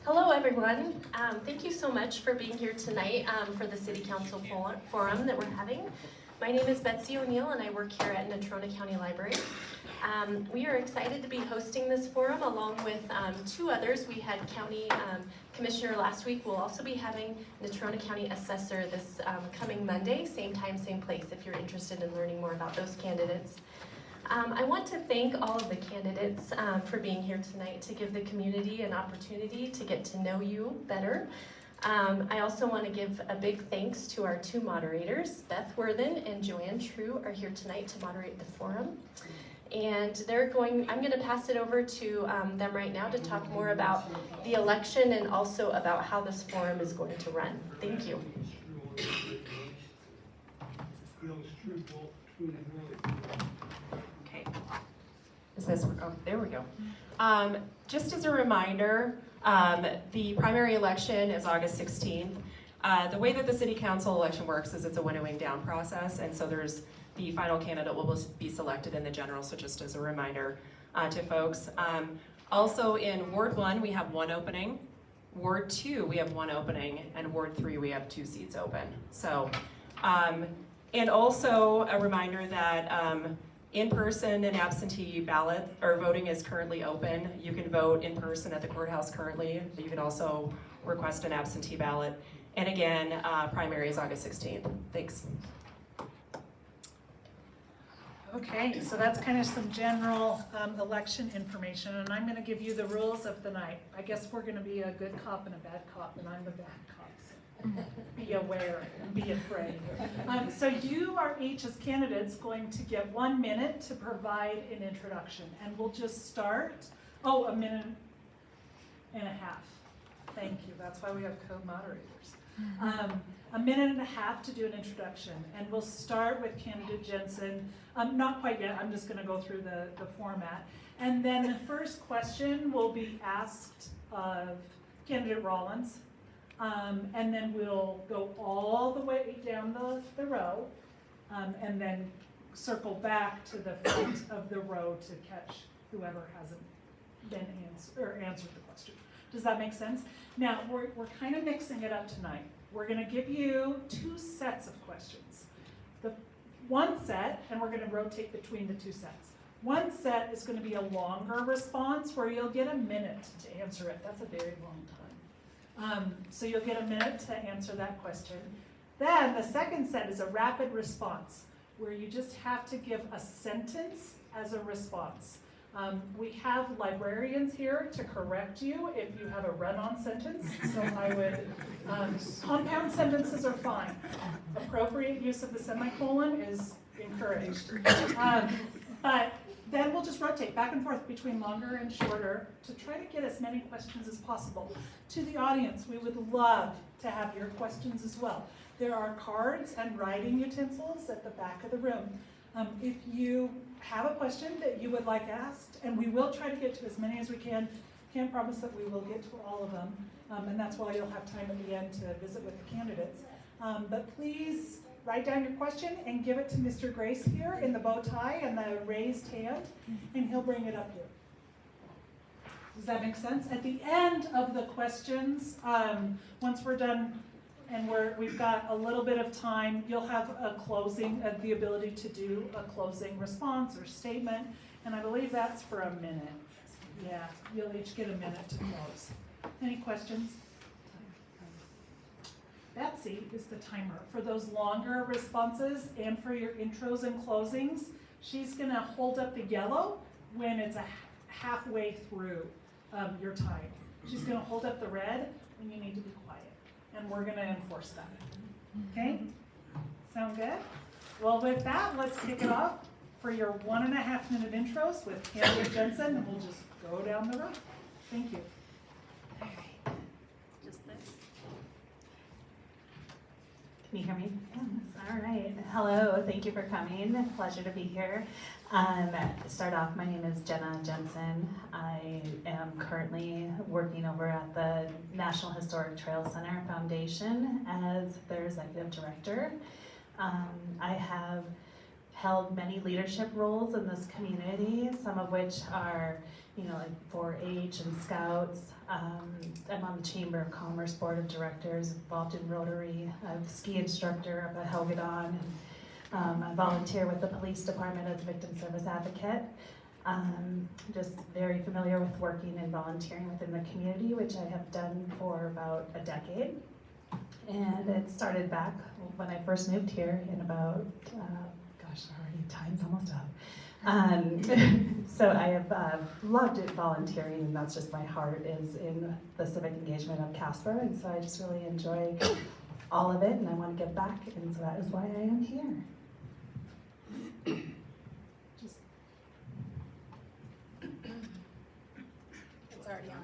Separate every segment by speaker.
Speaker 1: Hello everyone. Thank you so much for being here tonight for the City Council Forum that we're having. My name is Betsy O'Neill and I work here at Natrona County Library. We are excited to be hosting this forum along with two others. We had County Commissioner last week. We'll also be having Natrona County Assessor this coming Monday, same time, same place, if you're interested in learning more about those candidates. I want to thank all of the candidates for being here tonight to give the community an opportunity to get to know you better. I also want to give a big thanks to our two moderators. Beth Worthen and JoAnn True are here tonight to moderate the forum. And I'm going to pass it over to them right now to talk more about the election and also about how this forum is going to run. Thank you.
Speaker 2: Okay. Is this, oh, there we go. Just as a reminder, the primary election is August 16th. The way that the City Council election works is it's a winnowing down process, and so there's the final candidate will be selected in the general, so just as a reminder to folks. Also in Ward 1, we have one opening. Ward 2, we have one opening, and Ward 3, we have 2 seats open. So, and also a reminder that in-person and absentee ballot or voting is currently open. You can vote in person at the courthouse currently. You can also request an absentee ballot. And again, primary is August 16th. Thanks.
Speaker 3: Okay, so that's kind of some general election information, and I'm going to give you the rules of the night. I guess we're going to be a good cop and a bad cop, and I'm the bad cop, so be aware and be afraid. So you are each as candidates going to get 1 minute to provide an introduction, and we'll just start, a minute and a half. Thank you, that's why we have co-moderators. A minute and a half to do an introduction, and we'll start with candidate Jensen. Not quite yet, I'm just going to go through the format. And then the first question will be asked of candidate Rollins, and then we'll go all the way down the row, and then circle back to the front of the row to catch whoever hasn't been answered the question. Does that make sense? Now, we're kind of mixing it up tonight. We're going to give you 2 sets of questions. The one set, and we're going to rotate between the 2 sets. One set is going to be a longer response where you'll get a minute to answer it. That's a very long time. So you'll get a minute to answer that question. Then the second set is a rapid response where you just have to give a sentence as a response. We have librarians here to correct you if you have a run-on sentence, so I would, compound sentences are fine. Appropriate use of the semicolon is encouraged. But then we'll just rotate back and forth between longer and shorter to try to get as many questions as possible. To the audience, we would love to have your questions as well. There are cards and writing utensils at the back of the room. If you have a question that you would like asked, and we will try to get to as many as we can, can't promise that we will get to all of them, and that's why you'll have time at the end to visit with the candidates. But please write down your question and give it to Mr. Grace here in the bow tie and the raised hand, and he'll bring it up here. Does that make sense? At the end of the questions, once we're done and we've got a little bit of time, you'll have a closing, the ability to do a closing response or statement, and I believe that's for a minute. Yeah, you'll each get a minute to close. Any questions? Betsy is the timer for those longer responses and for your intros and closings. She's gonna hold up the yellow when it's halfway through your time. She's gonna hold up the red when you need to be quiet. And we're going to enforce that. Okay? Sound good? Well, with that, let's kick it off for your 1.5 minute intros with candidate Jensen, and we'll just go down the road. Thank you.
Speaker 1: All right. Just this. Can you hear me? Yes. All right. Hello. Thank you for coming. Pleasure to be here. Start off, my name is JoAnn Jensen. I am currently working over at the National Historic Trail Center Foundation as their executive director. I have
Speaker 4: held many leadership roles in this community, some of which are, like 4-H and Scouts. I'm on the Chamber of Commerce Board of Directors, involved in Rotary. I'm a ski instructor up at Helgadon. And, I volunteer with the police department as a victim service advocate. Just very familiar with working and volunteering within the community, which I have done for about a decade. And it started back when I first moved here in about, already time's almost up. So I have loved it volunteering, and that's just my heart is in the civic engagement of Casper, and so I just really enjoy all of it, and I want to give back, and so that is why I am here.
Speaker 3: It's already on.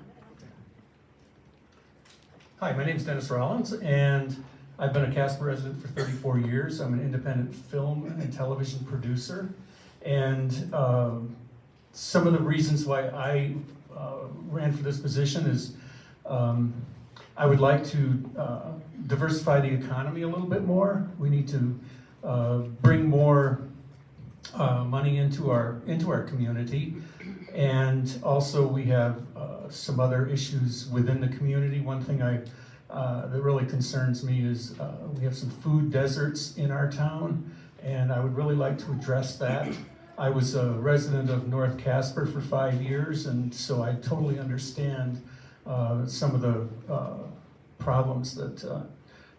Speaker 5: Hi, my name is Dennis Rollins, and I've been a Casper resident for 34 years. I'm an independent film and television producer, and some of the reasons why I ran for this position is I would like to diversify the economy a little bit more. We need to bring more money into our community, and also we have some other issues within the community. One thing that really concerns me is we have some food deserts in our town, and I would really like to address that. I was a resident of North Casper for 5 years, and so I totally understand some of the problems that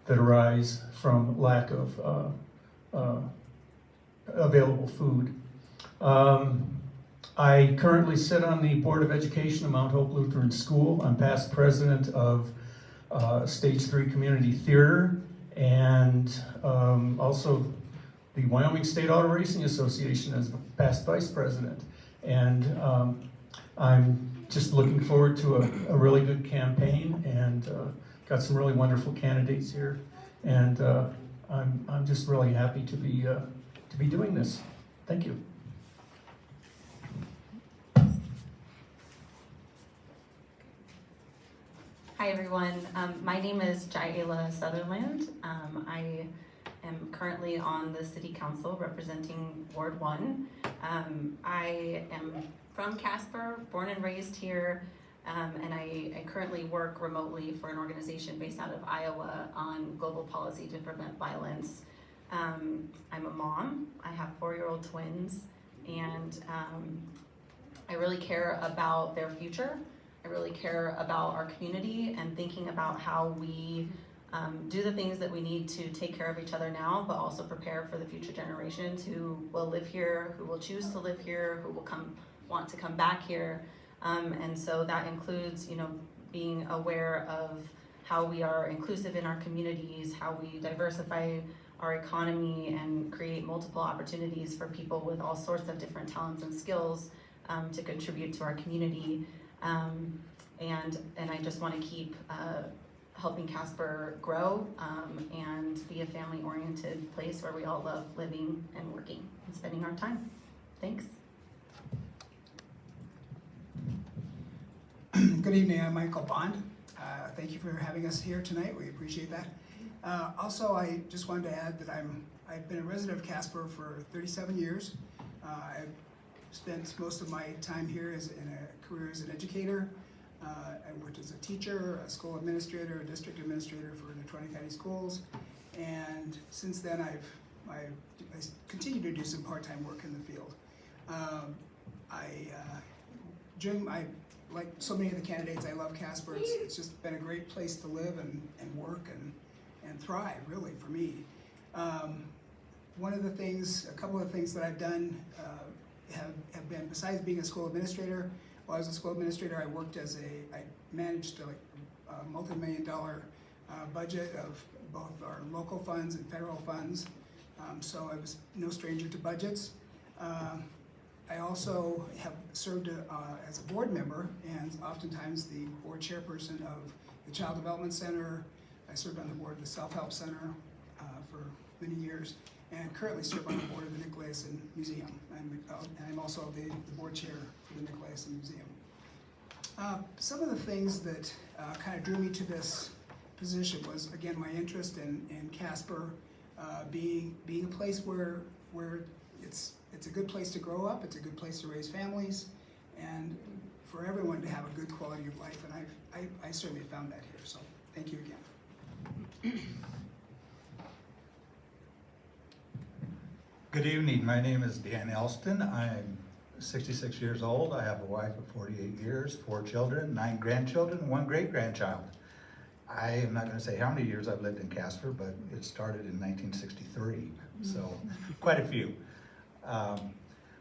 Speaker 5: arise from lack of available food. I currently sit on the Board of Education of Mount Hope Lutheran School. I'm past president of Stage 3 Community Theater, and also the Wyoming State Auto Racing Association as past vice president. And I'm just looking forward to a really good campaign, and got some really wonderful candidates here. And I'm just really happy to be doing this. Thank you.
Speaker 6: Hi everyone, my name is JoAnn Sutherland. I am currently on the City Council representing Ward 1. I am from Casper, born and raised here, and I currently work remotely for an organization based out of Iowa on global policy to prevent violence. I'm a mom, I have 4-year-old twins, and I really care about their future. I really care about our community and thinking about how we do the things that we need to take care of each other now, but also prepare for the future generations who will live here, who will choose to live here, who will want to come back here. And so that includes, being aware of how we are inclusive in our communities, how we diversify our economy and create multiple opportunities for people with all sorts of different talents and skills to contribute to our community. And I just want to keep helping Casper grow and be a family-oriented place where we all love living and working and spending our time. Thanks.
Speaker 7: Good evening, I'm Michael Bond. Thank you for having us here tonight, we appreciate that. Also, I just wanted to add that I've been a resident of Casper for 37 years. I've spent most of my time here in a career as an educator. I worked as a teacher, a school administrator, a district administrator for Natrona County Schools, and since then I continue to do some part-time work in the field. Like so many of the candidates, I love Casper. It's just been a great place to live and work and thrive, really, for me. A couple of things that I've done have been, besides being a school administrator, while I was a school administrator, I managed a multi-million-dollar budget of both our local funds and federal funds. So I was no stranger to budgets. I also have served as a board member and oftentimes the board chairperson of the Child Development Center. I served on the board of the Self-Help Center for many years, and currently serve on the board of the Nicholasson Museum. I'm also the board chair for the Nicholasson Museum. Some of the things that kind of drew me to this position was, again, my interest in Casper being a place where it's a good place to grow up, it's a good place to raise families, and for everyone to have a good quality of life, and I certainly found that here, so thank you again.
Speaker 8: Good evening, my name is Dan Elston. I'm 66 years old. I have a wife of 48 years, 4 children, 9 grandchildren, 1 great-grandchild. I am not going to say how many years I've lived in Casper, but it started in 1963, so quite a few.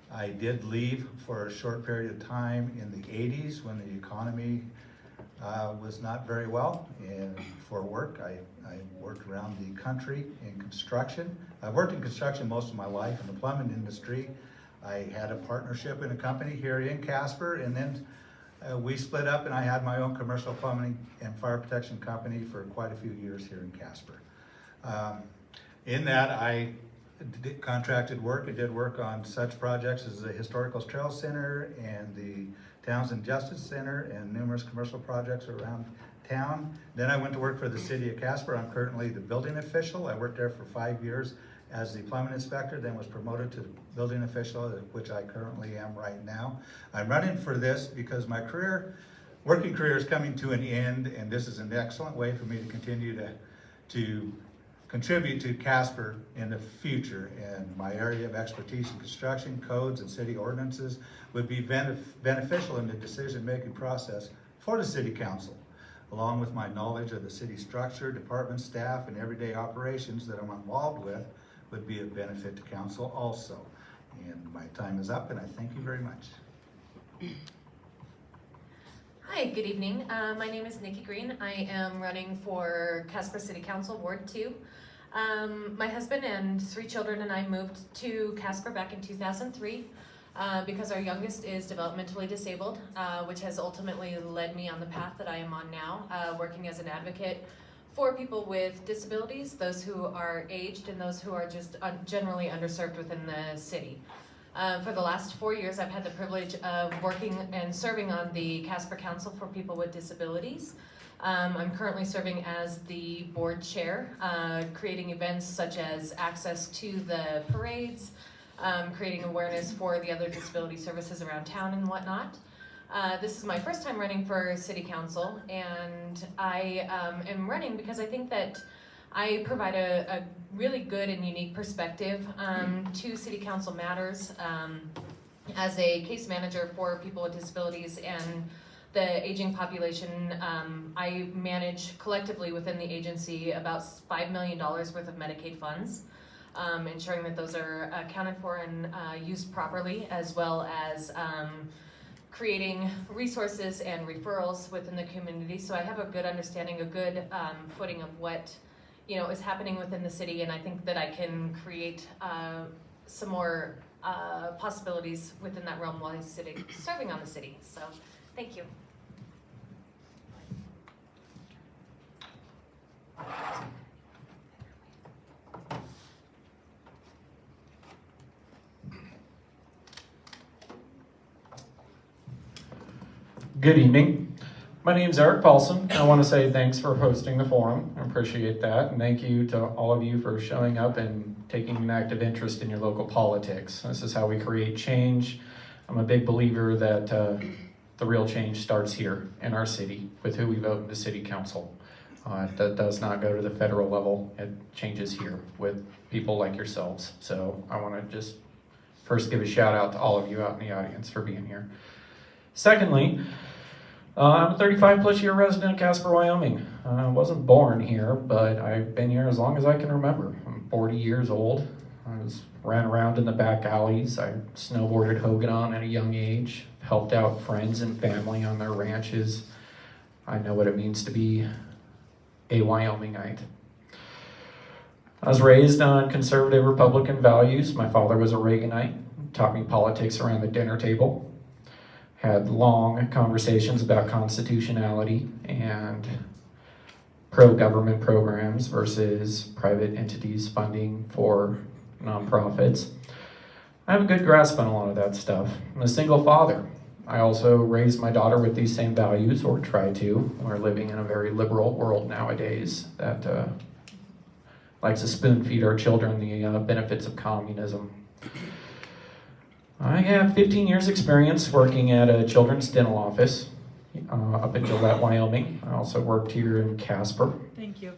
Speaker 8: I did leave for a short period of time in the 80s when the economy was not very well, and for work I worked around the country in construction. I've worked in construction most of my life in the plumbing industry. I had a partnership in a company here in Casper, and then we split up and I had my own commercial plumbing and fire protection company for quite a few years here in Casper. In that I did contracted work. I did work on such projects as the Historical Trail Center and the Townsend Justice Center and numerous commercial projects around town. Then I went to work for the city of Casper. I'm currently the building official. I worked there for 5 years as the plumbing inspector, then was promoted to building official, which I currently am right now. I'm running for this because my working career is coming to an end, and this is an excellent way for me to continue to contribute to Casper in the future. And my area of expertise in construction, codes, and city ordinances would be beneficial in the decision-making process for the city council, along with my knowledge of the city structure, department staff, and everyday operations that I'm involved with would be of benefit to council also. And my time is up, and I thank you very much.
Speaker 9: Hi, good evening. My name is Nikki Green. I am running for Casper City Council, Ward 2. My husband and 3 children and I moved to Casper back in 2003 because our youngest is developmentally disabled, which has ultimately led me on the path that I am on now, working as an advocate for people with disabilities, those who are aged, and those who are just generally underserved within the city. For the last 4 years, I've had the privilege of working and serving on the Casper Council for People with Disabilities. I'm currently serving as the board chair, creating events such as access to the parades, creating awareness for the other disability services around town and whatnot. This is my first time running for city council, and I am running because I think that I provide a really good and unique perspective to city council matters as a case manager for people with disabilities and the aging population. I manage collectively within the agency about $5 million worth of Medicaid funds, ensuring that those are accounted for and used properly, as well as creating resources and referrals within the community. So I have a good understanding, a good footing of what is happening within the city, and I think that I can create some more possibilities within that realm while he's serving on the city. So thank you.
Speaker 10: Good evening. My name is Eric Paulson. I want to say thanks for hosting the forum. I appreciate that. And thank you to all of you for showing up and taking an active interest in your local politics. This is how we create change. I'm a big believer that the real change starts here in our city with who we vote in the city council. That does not go to the federal level. It changes here with people like yourselves. So I want to just first give a shout out to all of you out in the audience for being here. Secondly, I'm a 35 plus year resident of Casper, Wyoming. I wasn't born here, but I've been here as long as I can remember. I'm 40 years old. Ran around in the back alleys. I snowboarded Hogan at a young age, helped out friends and family on their ranches. I know what it means to be a Wyomingite. I was raised on conservative Republican values. My father was a Reaganite, taught me politics around the dinner table. Had long conversations about constitutionality and pro-government programs versus private entities funding for nonprofits. I have a good grasp on a lot of that stuff. I'm a single father. I also raised my daughter with these same values, or try to. We're living in a very liberal world nowadays that likes to spoon feed our children the benefits of communism. I have 15 years experience working at a children's dental office up in Gillette, Wyoming. I also worked here in Casper.
Speaker 3: Thank you.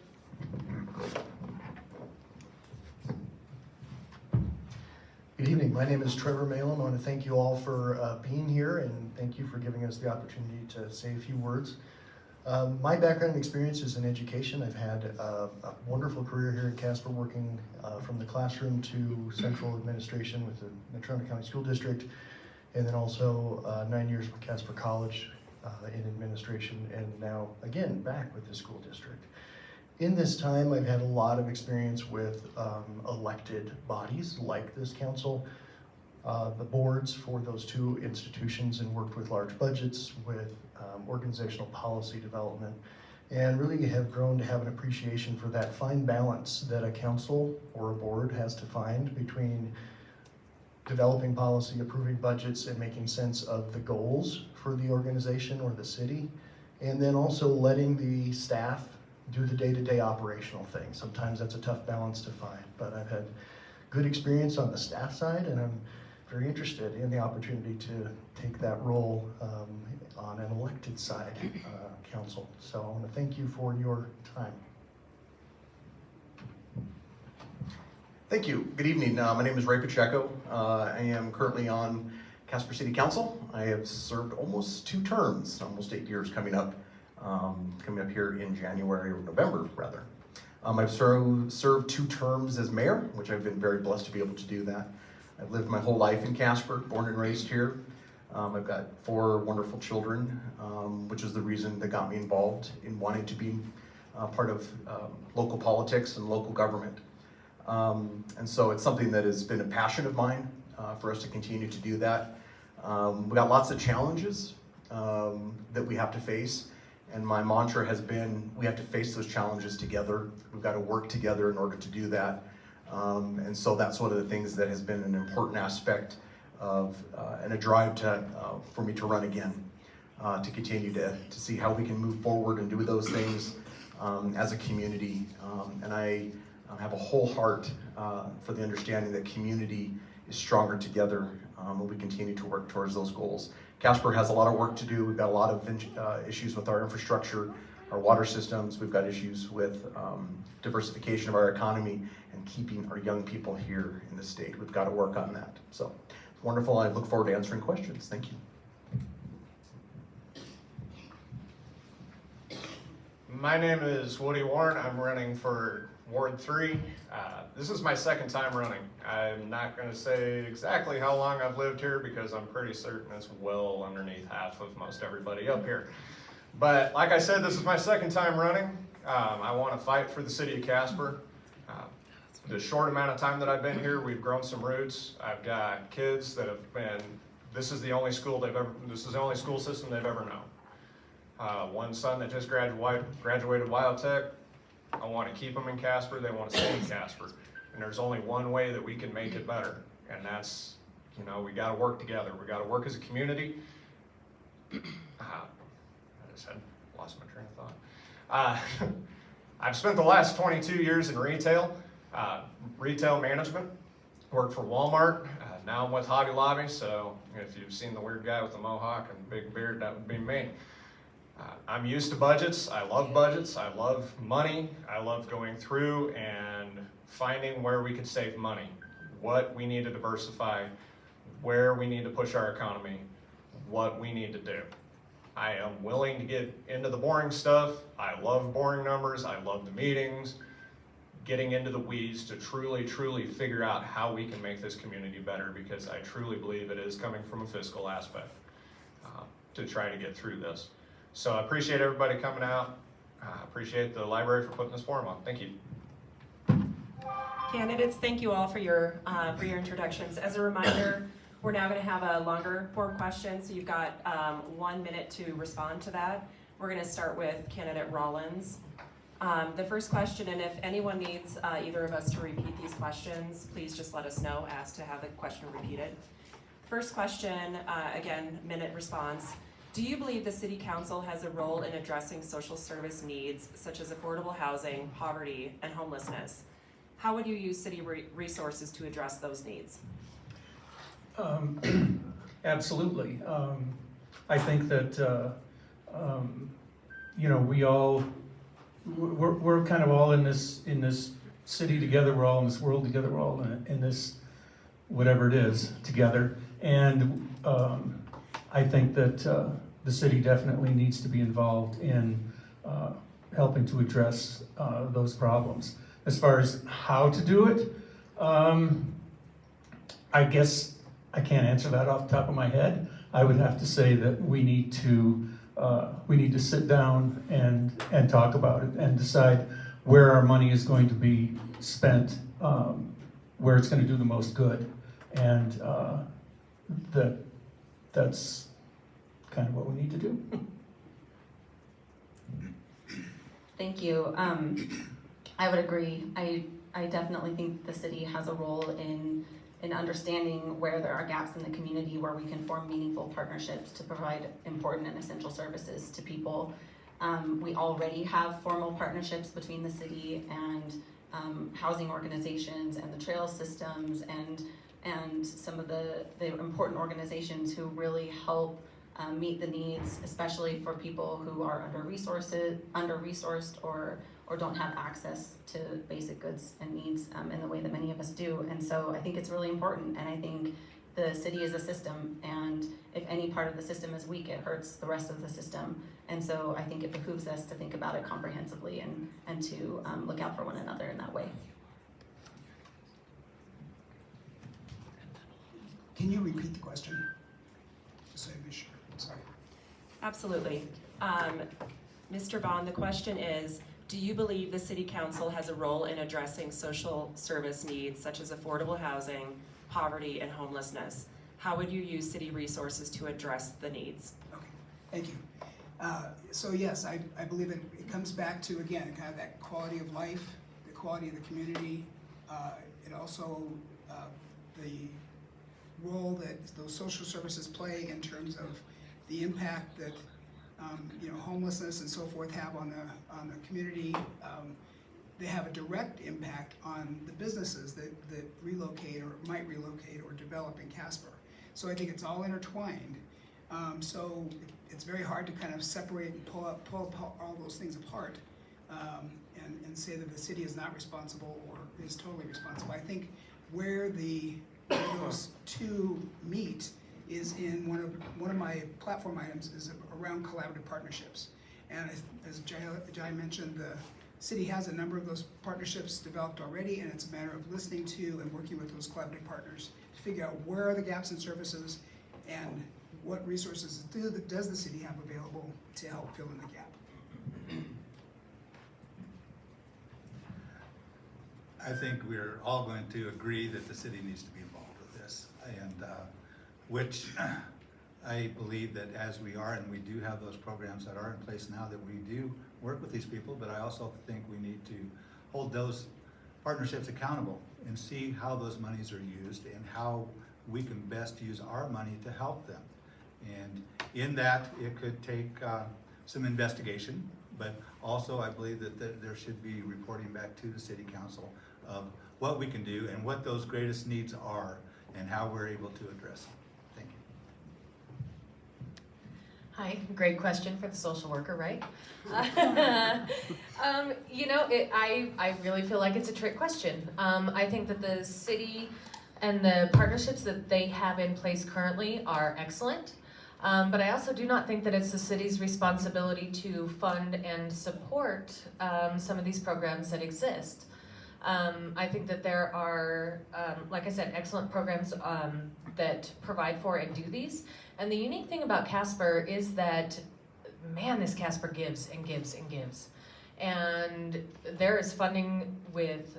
Speaker 11: Good evening. My name is Trevor Malin. I want to thank you all for being here and thank you for giving us the opportunity to say a few words. My background and experience is in education. I've had a wonderful career here in Casper, working from the classroom to central administration with the Natrona County School District, and then also 9 years with Casper College in administration, and now again back with the school district. In this time, I've had a lot of experience with elected bodies like this council, the boards for those two institutions, and worked with large budgets, with organizational policy development, and really have grown to have an appreciation for that fine balance that a council or a board has to find between developing policy, approving budgets, and making sense of the goals for the organization or the city, and then also letting the staff do the day-to-day operational things. Sometimes that's a tough balance to find, but I've had good experience on the staff side, and I'm very interested in the opportunity to take that role on an elected side council. So I want to thank you for your time.
Speaker 12: Thank you. Good evening. My name is Ray Pacheco. I am currently on Casper City Council. I have served almost 2 terms, almost 8 years coming up here in January or November rather. I've served 2 terms as mayor, which I've been very blessed to be able to do that. I've lived my whole life in Casper, born and raised here. I've got 4 wonderful children, which is the reason that got me involved in wanting to be part of local politics and local government. And so it's something that has been a passion of mine for us to continue to do that. We got lots of challenges that we have to face, and my mantra has been, we have to face those challenges together. We've got to work together in order to do that. And so that's one of the things that has been an important aspect of and a drive for me to run again, to continue to see how we can move forward and do those things as a community. And I have a whole heart for the understanding that community is stronger together when we continue to work towards those goals. Casper has a lot of work to do. We've got a lot of issues with our infrastructure, our water systems. We've got issues with diversification of our economy and keeping our young people here in the state. We've got to work on that. So it's wonderful. I look forward to answering questions. Thank you.
Speaker 13: My name is Woody Warren. I'm running for Ward 3. This is my 2nd time running. I'm not going to say exactly how long I've lived here because I'm pretty certain it's well underneath half of most everybody up here. But like I said, this is my 2nd time running. I want to fight for the city of Casper. The short amount of time that I've been here, we've grown some roots. I've got kids that have been, this is the only school system they've ever known. One son that just graduated Wild Tech. I want to keep them in Casper. They want to stay in Casper. And there's only one way that we can make it better. And that's, we got to work together. We got to work as a community. I just lost my train of thought. I've spent the last 22 years in retail management. Worked for Walmart. Now I'm with Hobby Lobby. So if you've seen the weird guy with the mohawk and big beard, that would be me. I'm used to budgets. I love budgets. I love money. I love going through and finding where we could save money, what we need to diversify, where we need to push our economy, what we need to do. I am willing to get into the boring stuff. I love boring numbers. I love the meetings, getting into the weeds to truly, truly figure out how we can make this community better, because I truly believe it is coming from a fiscal aspect to try to get through this. So I appreciate everybody coming out. I appreciate the library for putting this forum on. Thank you.
Speaker 2: Candidates, thank you all for your introductions. As a reminder, we're now going to have a longer form question, so you've got 1 minute to respond to that. We're going to start with candidate Rollins. The first question, and if anyone needs either of us to repeat these questions, please just let us know as to have the question repeated. First question, again, minute response. Do you believe the City Council has a role in addressing social service needs such as affordable housing, poverty, and homelessness? How would you use city resources to address those needs?
Speaker 5: Absolutely. I think that, you know, we're kind of all in this city together, we're all in this world together, we're all in this, whatever it is, together. And I think that the city definitely needs to be involved in helping to address those problems. As far as how to do it, I guess I can't answer that off the top of my head. I would have to say that we need to sit down and talk about it and decide where our money is going to be spent, where it's going to do the most good, and that's kind of what we need to do.
Speaker 6: Thank you. I would agree. I definitely think the city has a role in understanding where there are gaps in the community where we can form meaningful partnerships to provide important and essential services to people. We already have formal partnerships between the city and housing organizations and the trail systems and some of the important organizations who really help meet the needs, especially for people who are under-resourced or don't have access to basic goods and needs in the way that many of us do. And so I think it's really important, and I think the city is a system, and if any part of the system is weak, it hurts the rest of the system. And so I think it behooves us to think about it comprehensively and to look out for one another in that way.
Speaker 7: Can you repeat the question? Just so I be sure. Sorry.
Speaker 2: Absolutely. Mr. Bond, the question is, do you believe the City Council has a role in addressing social service needs such as affordable housing, poverty, and homelessness? How would you use city resources to address the needs?
Speaker 7: Okay, thank you. So yes, I believe it comes back to, again, kind of that quality of life, the quality of the community. It also, the role that those social services play in terms of the impact that homelessness and so forth have on the community. They have a direct impact on the businesses that relocate or might relocate or develop in Casper. So I think it's all intertwined. So it's very hard to kind of separate and pull all those things apart and say that the city is not responsible or is totally responsible. I think where those two meet is in one of my platform items is around collaborative partnerships. And as Jai mentioned, the city has a number of those partnerships developed already, and it's a matter of listening to and working with those collaborative partners to figure out where are the gaps in services and what resources does the city have available to help fill in the gap.
Speaker 8: I think we're all going to agree that the city needs to be involved with this, and which I believe that as we are, and we do have those programs that are in place now, that we do work with these people, but I also think we need to hold those partnerships accountable and see how those monies are used and how we can best use our money to help them. And in that, it could take some investigation, but also I believe that there should be reporting back to the city council of what we can do and what those greatest needs are and how we're able to address them. Thank you.
Speaker 9: Hi, great question for the social worker, right? I really feel like it's a trick question. I think that the city and the partnerships that they have in place currently are excellent. But I also do not think that it's the city's responsibility to fund and support some of these programs that exist. I think that there are, like I said, excellent programs that provide for and do these. And the unique thing about Casper is that, man, this Casper gives and gives and gives. And there is funding with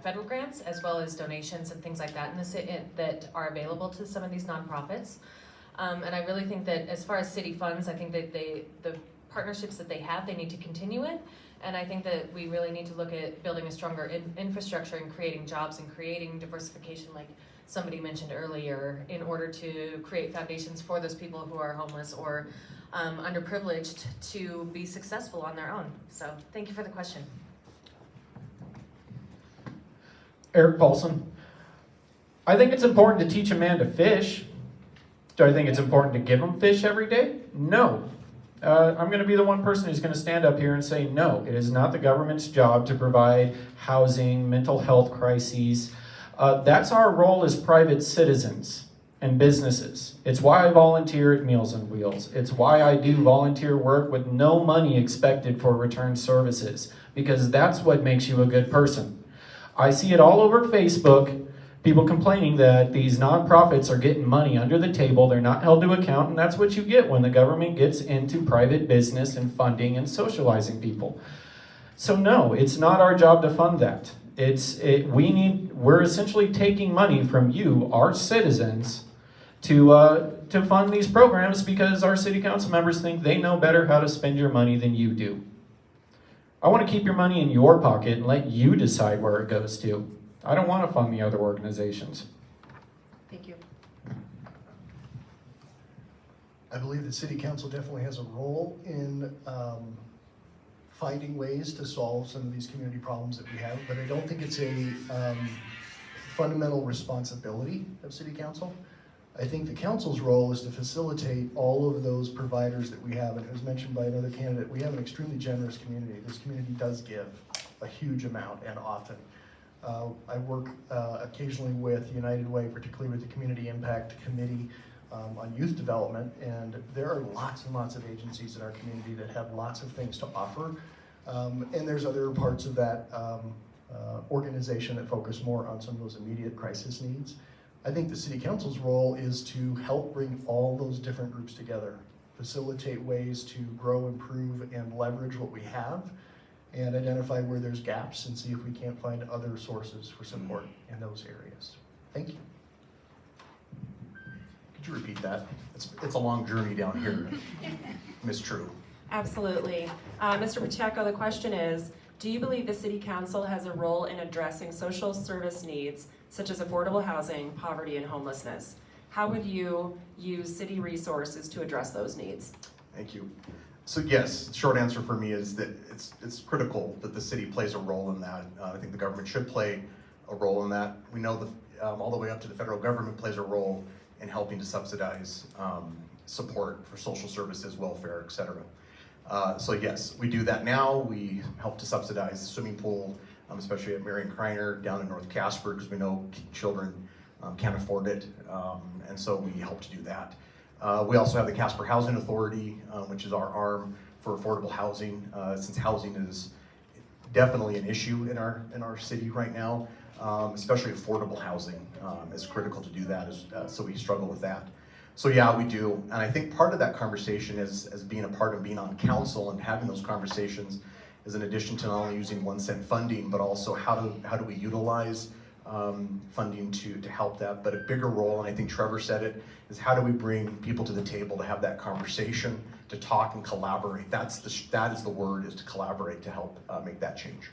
Speaker 9: federal grants as well as donations and things like that in the city that are available to some of these nonprofits. And I really think that as far as city funds, I think that the partnerships that they have, they need to continue it. And I think that we really need to look at building a stronger infrastructure and creating jobs and creating diversification, like somebody mentioned earlier, in order to create foundations for those people who are homeless or underprivileged to be successful on their own. So thank you for the question.
Speaker 10: Eric Paulson. I think it's important to teach a man to fish. Do I think it's important to give him fish every day? No. I'm going to be the one person who's going to stand up here and say, no, it is not the government's job to provide housing, mental health crises. That's our role as private citizens and businesses. It's why I volunteer at Meals on Wheels. It's why I do volunteer work with no money expected for return services, because that's what makes you a good person. I see it all over Facebook. People complaining that these nonprofits are getting money under the table, they're not held to account, and that's what you get when the government gets into private business and funding and socializing people. So no, it's not our job to fund that. We're essentially taking money from you, our citizens, to fund these programs because our city council members think they know better how to spend your money than you do. I want to keep your money in your pocket and let you decide where it goes to. I don't want to fund the other organizations.
Speaker 2: Thank you.
Speaker 11: I believe that city council definitely has a role in finding ways to solve some of these community problems that we have, but I don't think it's a fundamental responsibility of city council. I think the council's role is to facilitate all of those providers that we have, and it was mentioned by another candidate, we have an extremely generous community. This community does give a huge amount and often. I work occasionally with United Way, particularly with the Community Impact Committee on youth development, and there are lots and lots of agencies in our community that have lots of things to offer, and there's other parts of that organization that focus more on some of those immediate crisis needs. I think the city council's role is to help bring all those different groups together, facilitate ways to grow, improve, and leverage what we have, and identify where there's gaps and see if we can't find other sources for support in those areas. Thank you.
Speaker 12: Could you repeat that? It's a long journey down here, Ms. True.
Speaker 2: Absolutely. Mr. Pacheco, the question is, do you believe the city council has a role in addressing social service needs such as affordable housing, poverty, and homelessness? How would you use city resources to address those needs?
Speaker 12: Thank you. So yes, short answer for me is that it's critical that the city plays a role in that. I think the government should play a role in that. We know that all the way up to the federal government plays a role in helping to subsidize support for social services, welfare, et cetera. So yes, we do that now. We help to subsidize the swimming pool, especially at Marion Kreiner down in North Casper, because we know children can't afford it, and so we help to do that. We also have the Casper Housing Authority, which is our arm for affordable housing, since housing is definitely an issue in our city right now, especially affordable housing is critical to do that, so we struggle with that. So yeah, we do, and I think part of that conversation is as being a part of being on council and having those conversations is in addition to not only using 1 cent funding, but also how do we utilize funding to help that. But a bigger role, and I think Trevor said it, is how do we bring people to the table to have that conversation, to talk and collaborate. That is the word, is to collaborate to help make that change.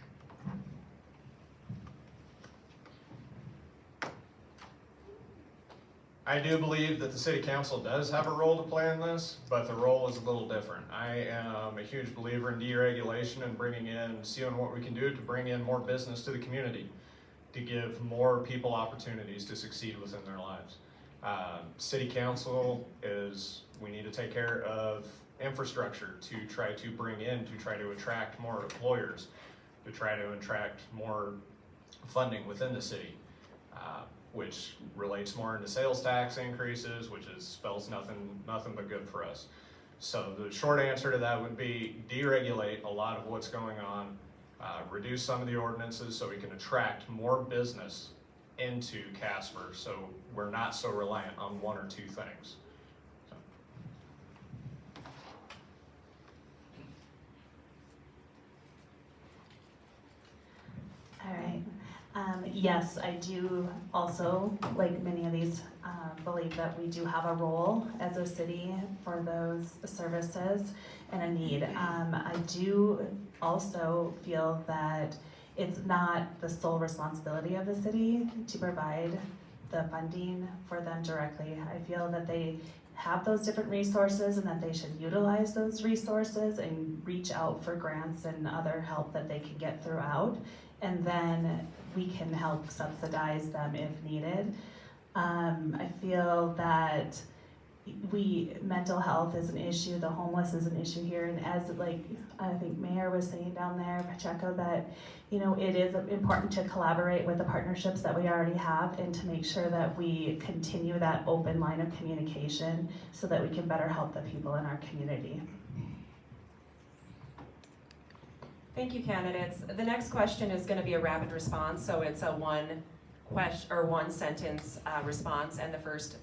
Speaker 13: I do believe that the city council does have a role to play in this, but the role is a little different. I am a huge believer in deregulation and seeing what we can do to bring in more business to the community, to give more people opportunities to succeed within their lives. City council we need to take care of infrastructure to try to attract more employers, to try to attract more funding within the city. Which relates more into sales tax increases, which spells nothing but good for us. So the short answer to that would be deregulate a lot of what's going on, reduce some of the ordinances so we can attract more business into Casper, so we're not so reliant on 1 or 2 things.
Speaker 4: All right. Yes, I do also, like many of these, believe that we do have a role as a city for those services and a need. I do also feel that it's not the sole responsibility of the city to provide the funding for them directly. I feel that they have those different resources and that they should utilize those resources and reach out for grants and other help that they can get throughout. And then we can help subsidize them if needed. I feel that mental health is an issue, the homeless is an issue here, and as like I think Mayor was saying down there, Pacheco, that it is important to collaborate with the partnerships that we already have and to make sure that we continue that open line of communication so that we can better help the people in our community.
Speaker 2: Thank you, candidates. The next question is going to be a rapid response, so it's a one sentence response, and the first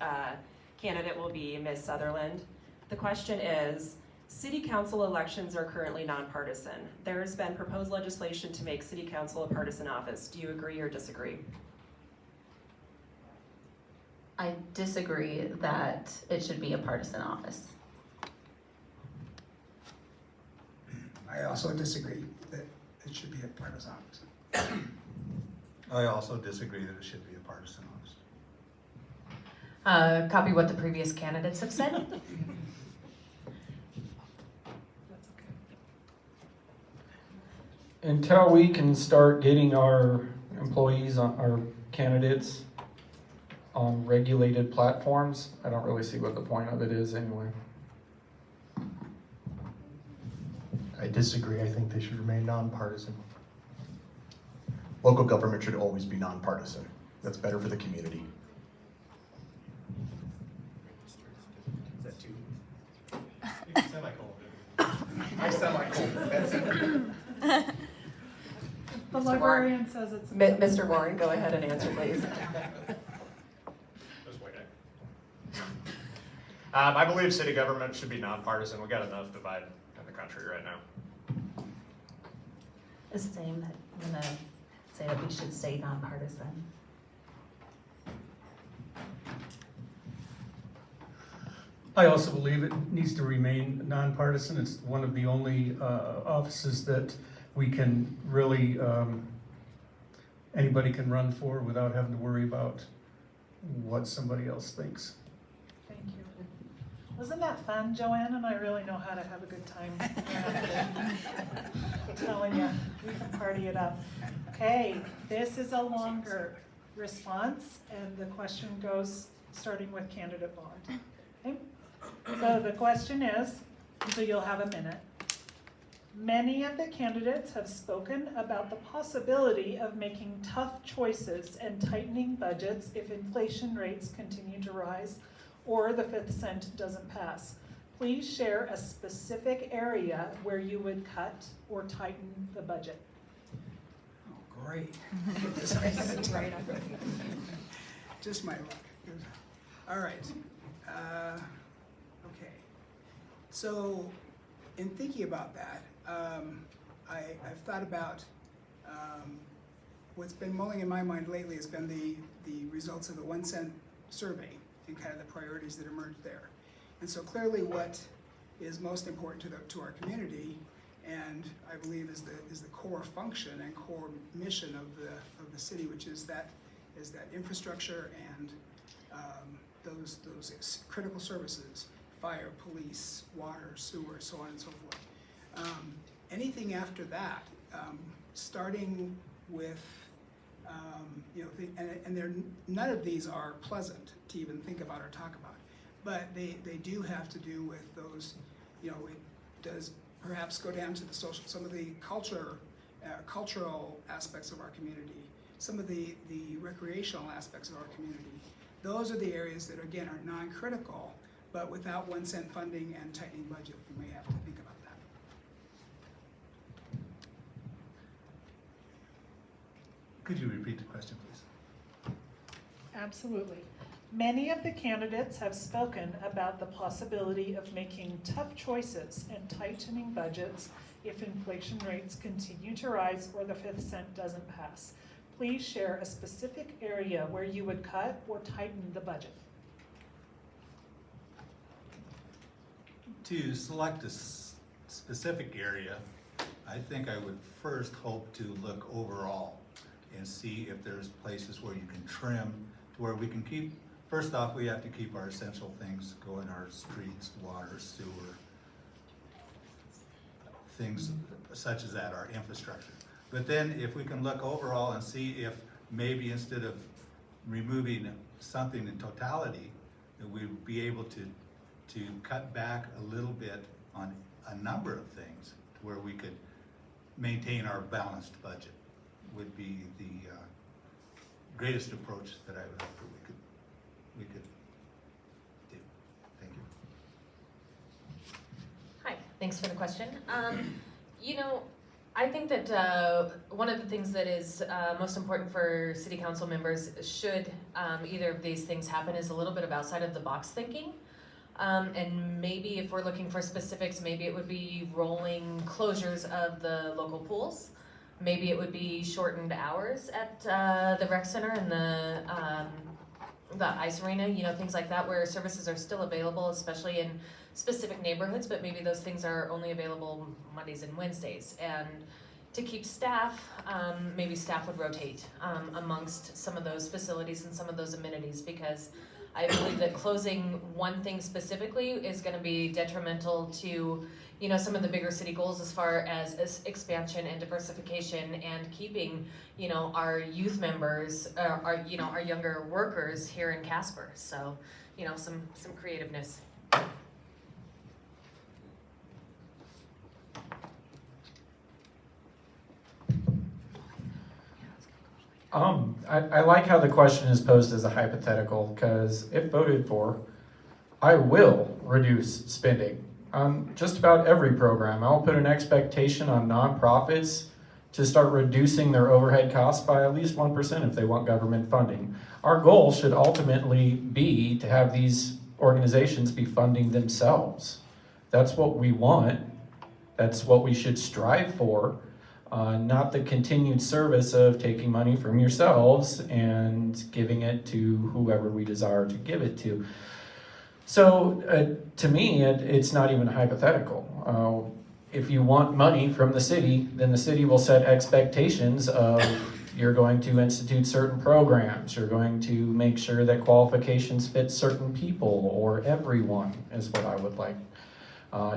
Speaker 2: candidate will be Ms. Sutherland. The question is, city council elections are currently nonpartisan. There has been proposed legislation to make city council a partisan office. Do you agree or disagree?
Speaker 6: I disagree that it should be a partisan office.
Speaker 7: I also disagree that it should be a partisan office.
Speaker 8: I also disagree that it should be a partisan office.
Speaker 9: Copy what the previous candidates have said.
Speaker 3: That's okay.
Speaker 10: Until we can start getting our employees, our candidates on regulated platforms, I don't really see what the point of it is anyway.
Speaker 11: I disagree. I think they should remain nonpartisan. Local government should always be nonpartisan. That's better for the community.
Speaker 13: Is that too? Semicolon. I semicolon. That's it.
Speaker 3: The librarian says it's.
Speaker 2: Mr. Warren, go ahead and answer, please.
Speaker 13: Just wait. I believe city government should be nonpartisan. We got enough divide in the country right now.
Speaker 4: The same, that I'm gonna say that we should stay nonpartisan.
Speaker 5: I also believe it needs to remain nonpartisan. It's one of the only offices that we can really, anybody can run for without having to worry about what somebody else thinks.
Speaker 3: Thank you. Wasn't that fun, JoAnn? And I really know how to have a good time. I'm telling you, we can party it up. Okay, this is a longer response, and the question goes starting with candidate Bond. Okay? So the question is, so you'll have a minute. Many of the candidates have spoken about the possibility of making tough choices and tightening budgets if inflation rates continue to rise or the 5th cent doesn't pass. Please share a specific area where you would cut or tighten the budget.
Speaker 7: Oh, great. Just my luck. All right. Okay. So, in thinking about that, I've thought about what's been mulling in my mind lately has been the results of the 1 cent survey and kind of the priorities that emerged there. And so clearly what is most important to our community, and I believe is the core function and core mission of the city, which is that infrastructure and those critical services, fire, police, water, sewer, so on and so forth. Anything after that, starting with none of these are pleasant to even think about or talk about, but they do have to do with those, it does perhaps go down to the social, some of the cultural aspects of our community, some of the recreational aspects of our community. Those are the areas that, again, are non-critical, but without 1 cent funding and tightening budget, we may have to think about that.
Speaker 8: Could you repeat the question, please?
Speaker 3: Absolutely. Many of the candidates have spoken about the possibility of making tough choices and tightening budgets if inflation rates continue to rise or the 5th cent doesn't pass. Please share a specific area where you would cut or tighten the budget.
Speaker 8: To select a specific area, I think I would first hope to look overall and see if there's places where you can trim, to where we can keep, first off, we have to keep our essential things going, our streets, water, sewer, things such as that, our infrastructure. But then if we can look overall and see if maybe instead of removing something in totality, that we would be able to cut back a little bit on a number of things to where we could maintain our balanced budget would be the greatest approach that I would hope that we could do. Thank you.
Speaker 9: Hi, thanks for the question. You know, I think that one of the things that is most important for city council members should either of these things happen is a little bit of outside of the box thinking. And maybe if we're looking for specifics, maybe it would be rolling closures of the local pools. Maybe it would be shortened hours at the rec center and the ice arena, you know, things like that, where services are still available, especially in specific neighborhoods, but maybe those things are only available Mondays and Wednesdays. And to keep staff, maybe staff would rotate amongst some of those facilities and some of those amenities, because I believe that closing one thing specifically is going to be detrimental to, you know, some of the bigger city goals as far as expansion and diversification and keeping, you know, our youth members, our younger workers here in Casper. So, you know, some creativeness.
Speaker 10: I like how the question is posed as a hypothetical, because if voted for, I will reduce spending on just about every program. I'll put an expectation on nonprofits to start reducing their overhead costs by at least 1% if they want government funding. Our goal should ultimately be to have these organizations be funding themselves. That's what we want. That's what we should strive for. Not the continued service of taking money from yourselves and giving it to whoever we desire to give it to. So to me, it's not even hypothetical. If you want money from the city, then the city will set expectations of you're going to institute certain programs, you're going to make sure that qualifications fit certain people or everyone is what I would like,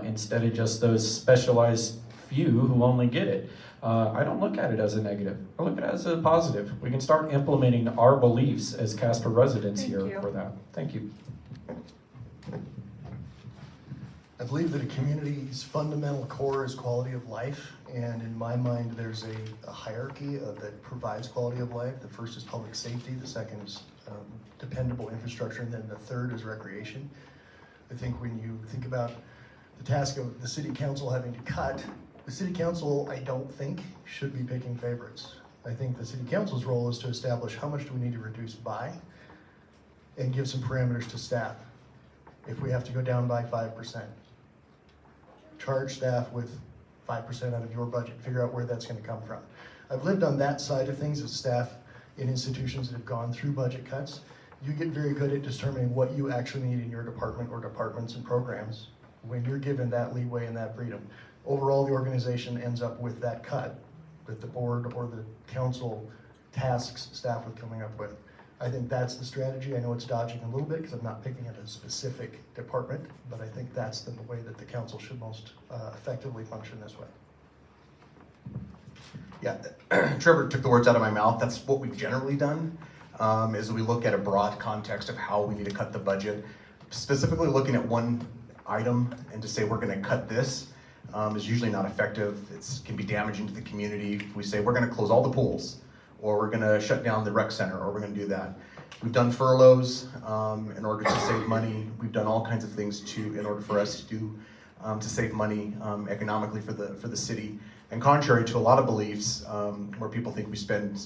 Speaker 10: instead of just those specialized few who only get it. I don't look at it as a negative. I look at it as a positive. We can start implementing our beliefs as Casper residents here for that. Thank you.
Speaker 11: I believe that a community's fundamental core is quality of life, and in my mind, there's a hierarchy that provides quality of life. The first is public safety, the second is dependable infrastructure, and then the third is recreation. I think when you think about the task of the city council having to cut, the city council, I don't think, should be picking favorites. I think the city council's role is to establish how much do we need to reduce by and give some parameters to staff. If we have to go down by 5%, charge staff with 5% out of your budget, figure out where that's going to come from. I've lived on that side of things as staff in institutions that have gone through budget cuts. You get very good at determining what you actually need in your department or departments and programs when you're given that leeway and that freedom. Overall, the organization ends up with that cut that the board or the council tasks staff with coming up with. I think that's the strategy. I know it's dodging a little bit because I'm not picking at a specific department, but I think that's the way that the council should most effectively function this way.
Speaker 12: Yeah, Trevor took the words out of my mouth. That's what we've generally done, is we look at a broad context of how we need to cut the budget. Specifically looking at one item and to say we're gonna cut this is usually not effective. It can be damaging to the community. If we say we're gonna close all the pools, or we're gonna shut down the rec center, or we're gonna do that. We've done furloughs in order to save money. We've done all kinds of things in order for us to save money economically for the city. And contrary to a lot of beliefs where people think we spend,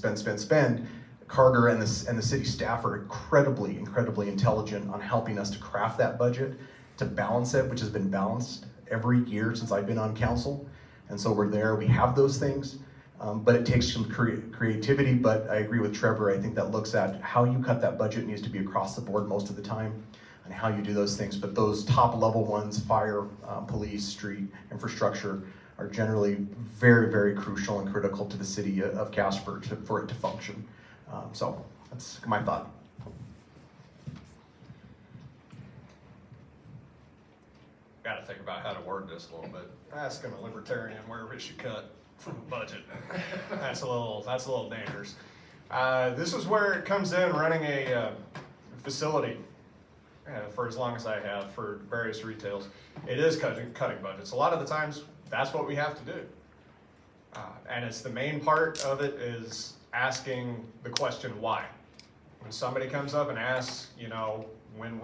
Speaker 12: Carter and the city staff are incredibly intelligent on helping us to craft that budget, to balance it, which has been balanced every year since I've been on council. And so we're there, we have those things. But it takes some creativity, but I agree with Trevor. I think that looks at how you cut that budget needs to be across the board most of the time and how you do those things. But those top level ones, fire, police, street, infrastructure, are generally very crucial and critical to the city of Casper for it to function. So that's my thought.
Speaker 13: Got to think about how to word this a little bit. Asking a libertarian where we should cut from the budget. That's a little dangerous. This is where it comes in running a facility for as long as I have for various retails. It is cutting budgets. A lot of the times, that's what we have to do. And it's the main part of it is asking the question why. When somebody comes up and asks, you know, when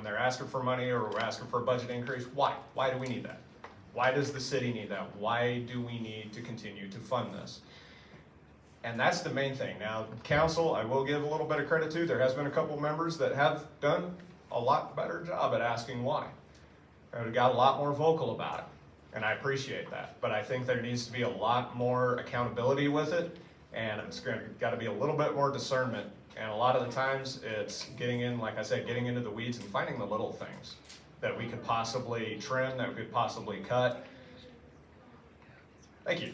Speaker 13: they're asking for money or we're asking for a budget increase, why? Why do we need that? Why does the city need that? Why do we need to continue to fund this? And that's the main thing. Now, council, I will give a little bit of credit to. There has been a couple members that have done a lot better job at asking why. They've got a lot more vocal about it, and I appreciate that. But I think there needs to be a lot more accountability with it, and it's got to be a little bit more discernment. And a lot of the times, it's getting in, like I said, getting into the weeds and finding the little things that we could possibly trim, that we could possibly cut. Thank you.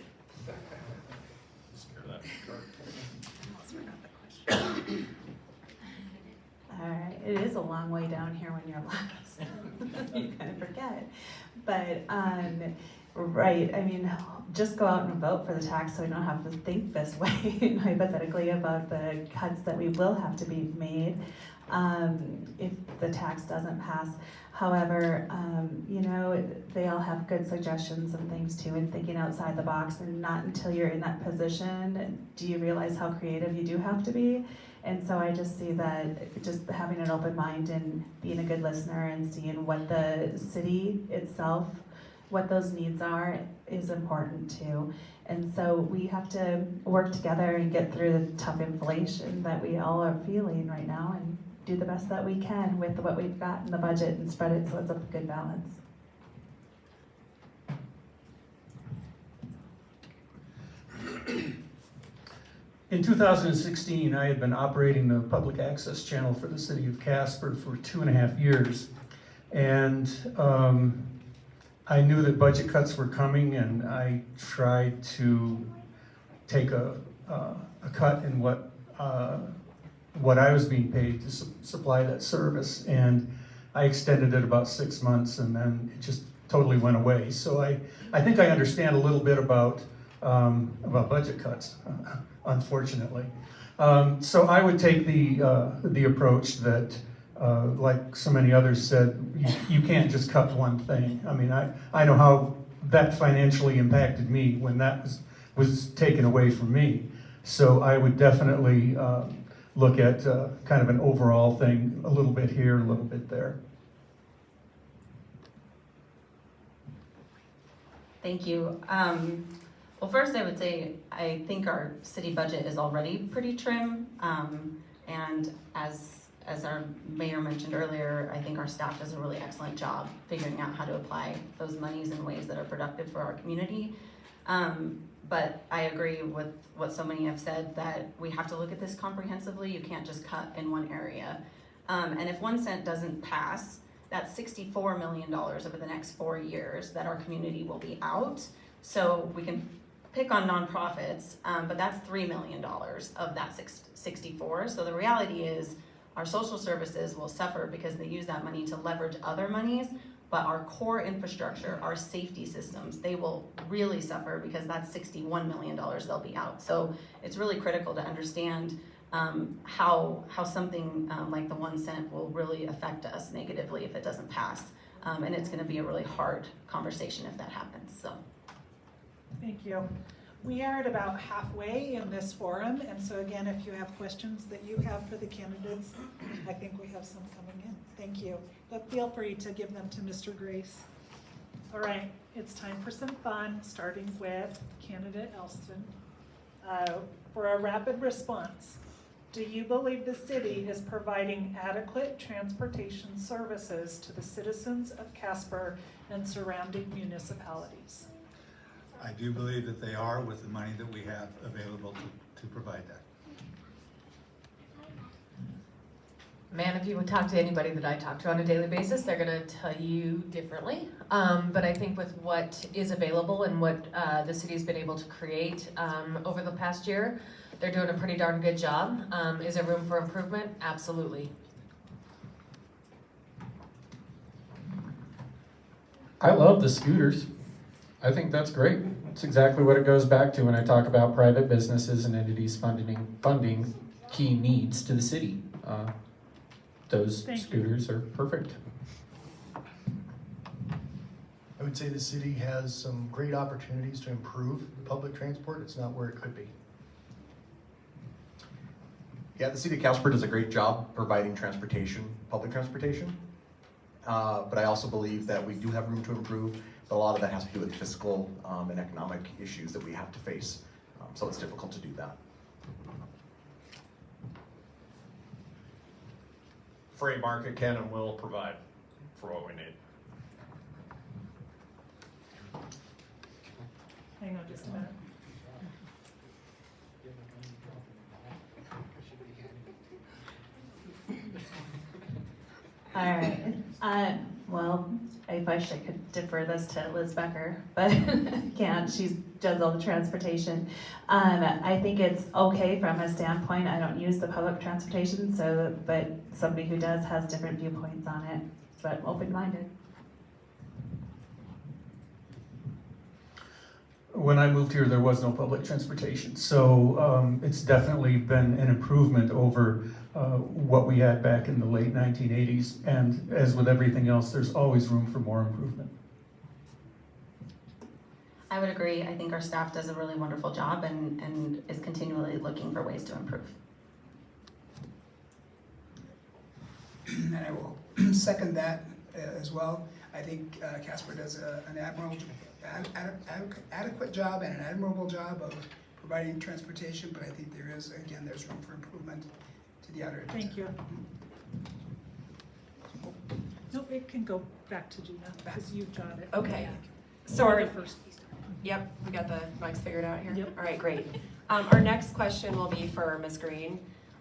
Speaker 4: All right, it is a long way down here when you're last. You kind of forget. But, right, I mean, just go out and vote for the tax so we don't have to think this way hypothetically about the cuts that we will have to be made if the tax doesn't pass. However, you know, they all have good suggestions and things too, and thinking outside the box, and not until you're in that position do you realize how creative you do have to be. And so I just see that just having an open mind and being a good listener and seeing what the city itself, what those needs are, is important too. And so we have to work together and get through the tough inflation that we all are feeling right now and do the best that we can with what we've got in the budget and spread it so it's a good balance.
Speaker 5: In 2016, I had been operating the public access channel for the city of Casper for 2.5 years. And I knew that budget cuts were coming, and I tried to take a cut in what I was being paid to supply that service. And I extended it about 6 months, and then it just totally went away. So I think I understand a little bit about budget cuts. Unfortunately. So I would take the approach that, like so many others said, you can't just cut one thing. I mean, I know how that financially impacted me when that was taken away from me. So I would definitely look at kind of an overall thing, a little bit here, a little bit there.
Speaker 6: Thank you. Well, first I would say I think our city budget is already pretty trim, and as our mayor mentioned earlier, I think our staff does a really excellent job figuring out how to apply those monies in ways that are productive for our community. But I agree with what so many have said, that we have to look at this comprehensively. You can't just cut in one area. And if 1 cent doesn't pass, that's $64 million over the next 4 years that our community will be out. So we can pick on nonprofits, but that's $3 million of that 64. So the reality is our social services will suffer because they use that money to leverage other monies, but our core infrastructure, our safety systems, they will really suffer because that's $61 million they'll be out. So it's really critical to understand how something like the 1 cent will really affect us negatively if it doesn't pass. And it's gonna be a really hard conversation if that happens, so.
Speaker 3: Thank you. We are at about halfway in this forum, and so again, if you have questions that you have for the candidates, I think we have some coming in. Thank you. But feel free to give them to Mr. Grace. All right, it's time for some fun, starting with candidate Elston. For a rapid response, do you believe the city is providing adequate transportation services to the citizens of Casper and surrounding municipalities?
Speaker 8: I do believe that they are, with the money that we have available to provide that.
Speaker 9: Man, if you would talk to anybody that I talk to on a daily basis, they're gonna tell you differently. But I think with what is available and what the city's been able to create over the past year, they're doing a pretty darn good job. Is there room for improvement? Absolutely.
Speaker 10: I love the scooters. I think that's great. It's exactly what it goes back to when I talk about private businesses and entities funding key needs to the city. those
Speaker 3: Thank you.
Speaker 10: scooters are perfect.
Speaker 11: I would say the city has some great opportunities to improve public transport. It's not where it could be.
Speaker 12: Yeah, the city of Casper does a great job providing transportation, public transportation. But I also believe that we do have room to improve, but a lot of that has to do with fiscal and economic issues that we have to face. So it's difficult to do that.
Speaker 13: Free market can and will provide for what we need.
Speaker 3: Hang on just a minute.
Speaker 4: All right. Well, I wish I could defer this to Liz Becker, but can't. She does all the transportation. I think it's okay from a standpoint. I don't use the public transportation, but somebody who does has different viewpoints on it. But open-minded.
Speaker 5: When I moved here, there was no public transportation, so it's definitely been an improvement over what we had back in the late 1980s, and as with everything else, there's always room for more improvement.
Speaker 6: I would agree. I think our staff does a really wonderful job and is continually looking for ways to improve.
Speaker 7: And I will second that as well. I think Casper does an adequate job and an admirable job of providing transportation, but I think there's room for improvement to the outer.
Speaker 3: Thank you. No, it can go back to Gina, because you've got it.
Speaker 2: Okay.
Speaker 3: So
Speaker 2: So our,
Speaker 3: first.
Speaker 2: yep, we got the mics figured out here?
Speaker 3: Yep.
Speaker 2: All right, great. Our next question will be for Ms. Green.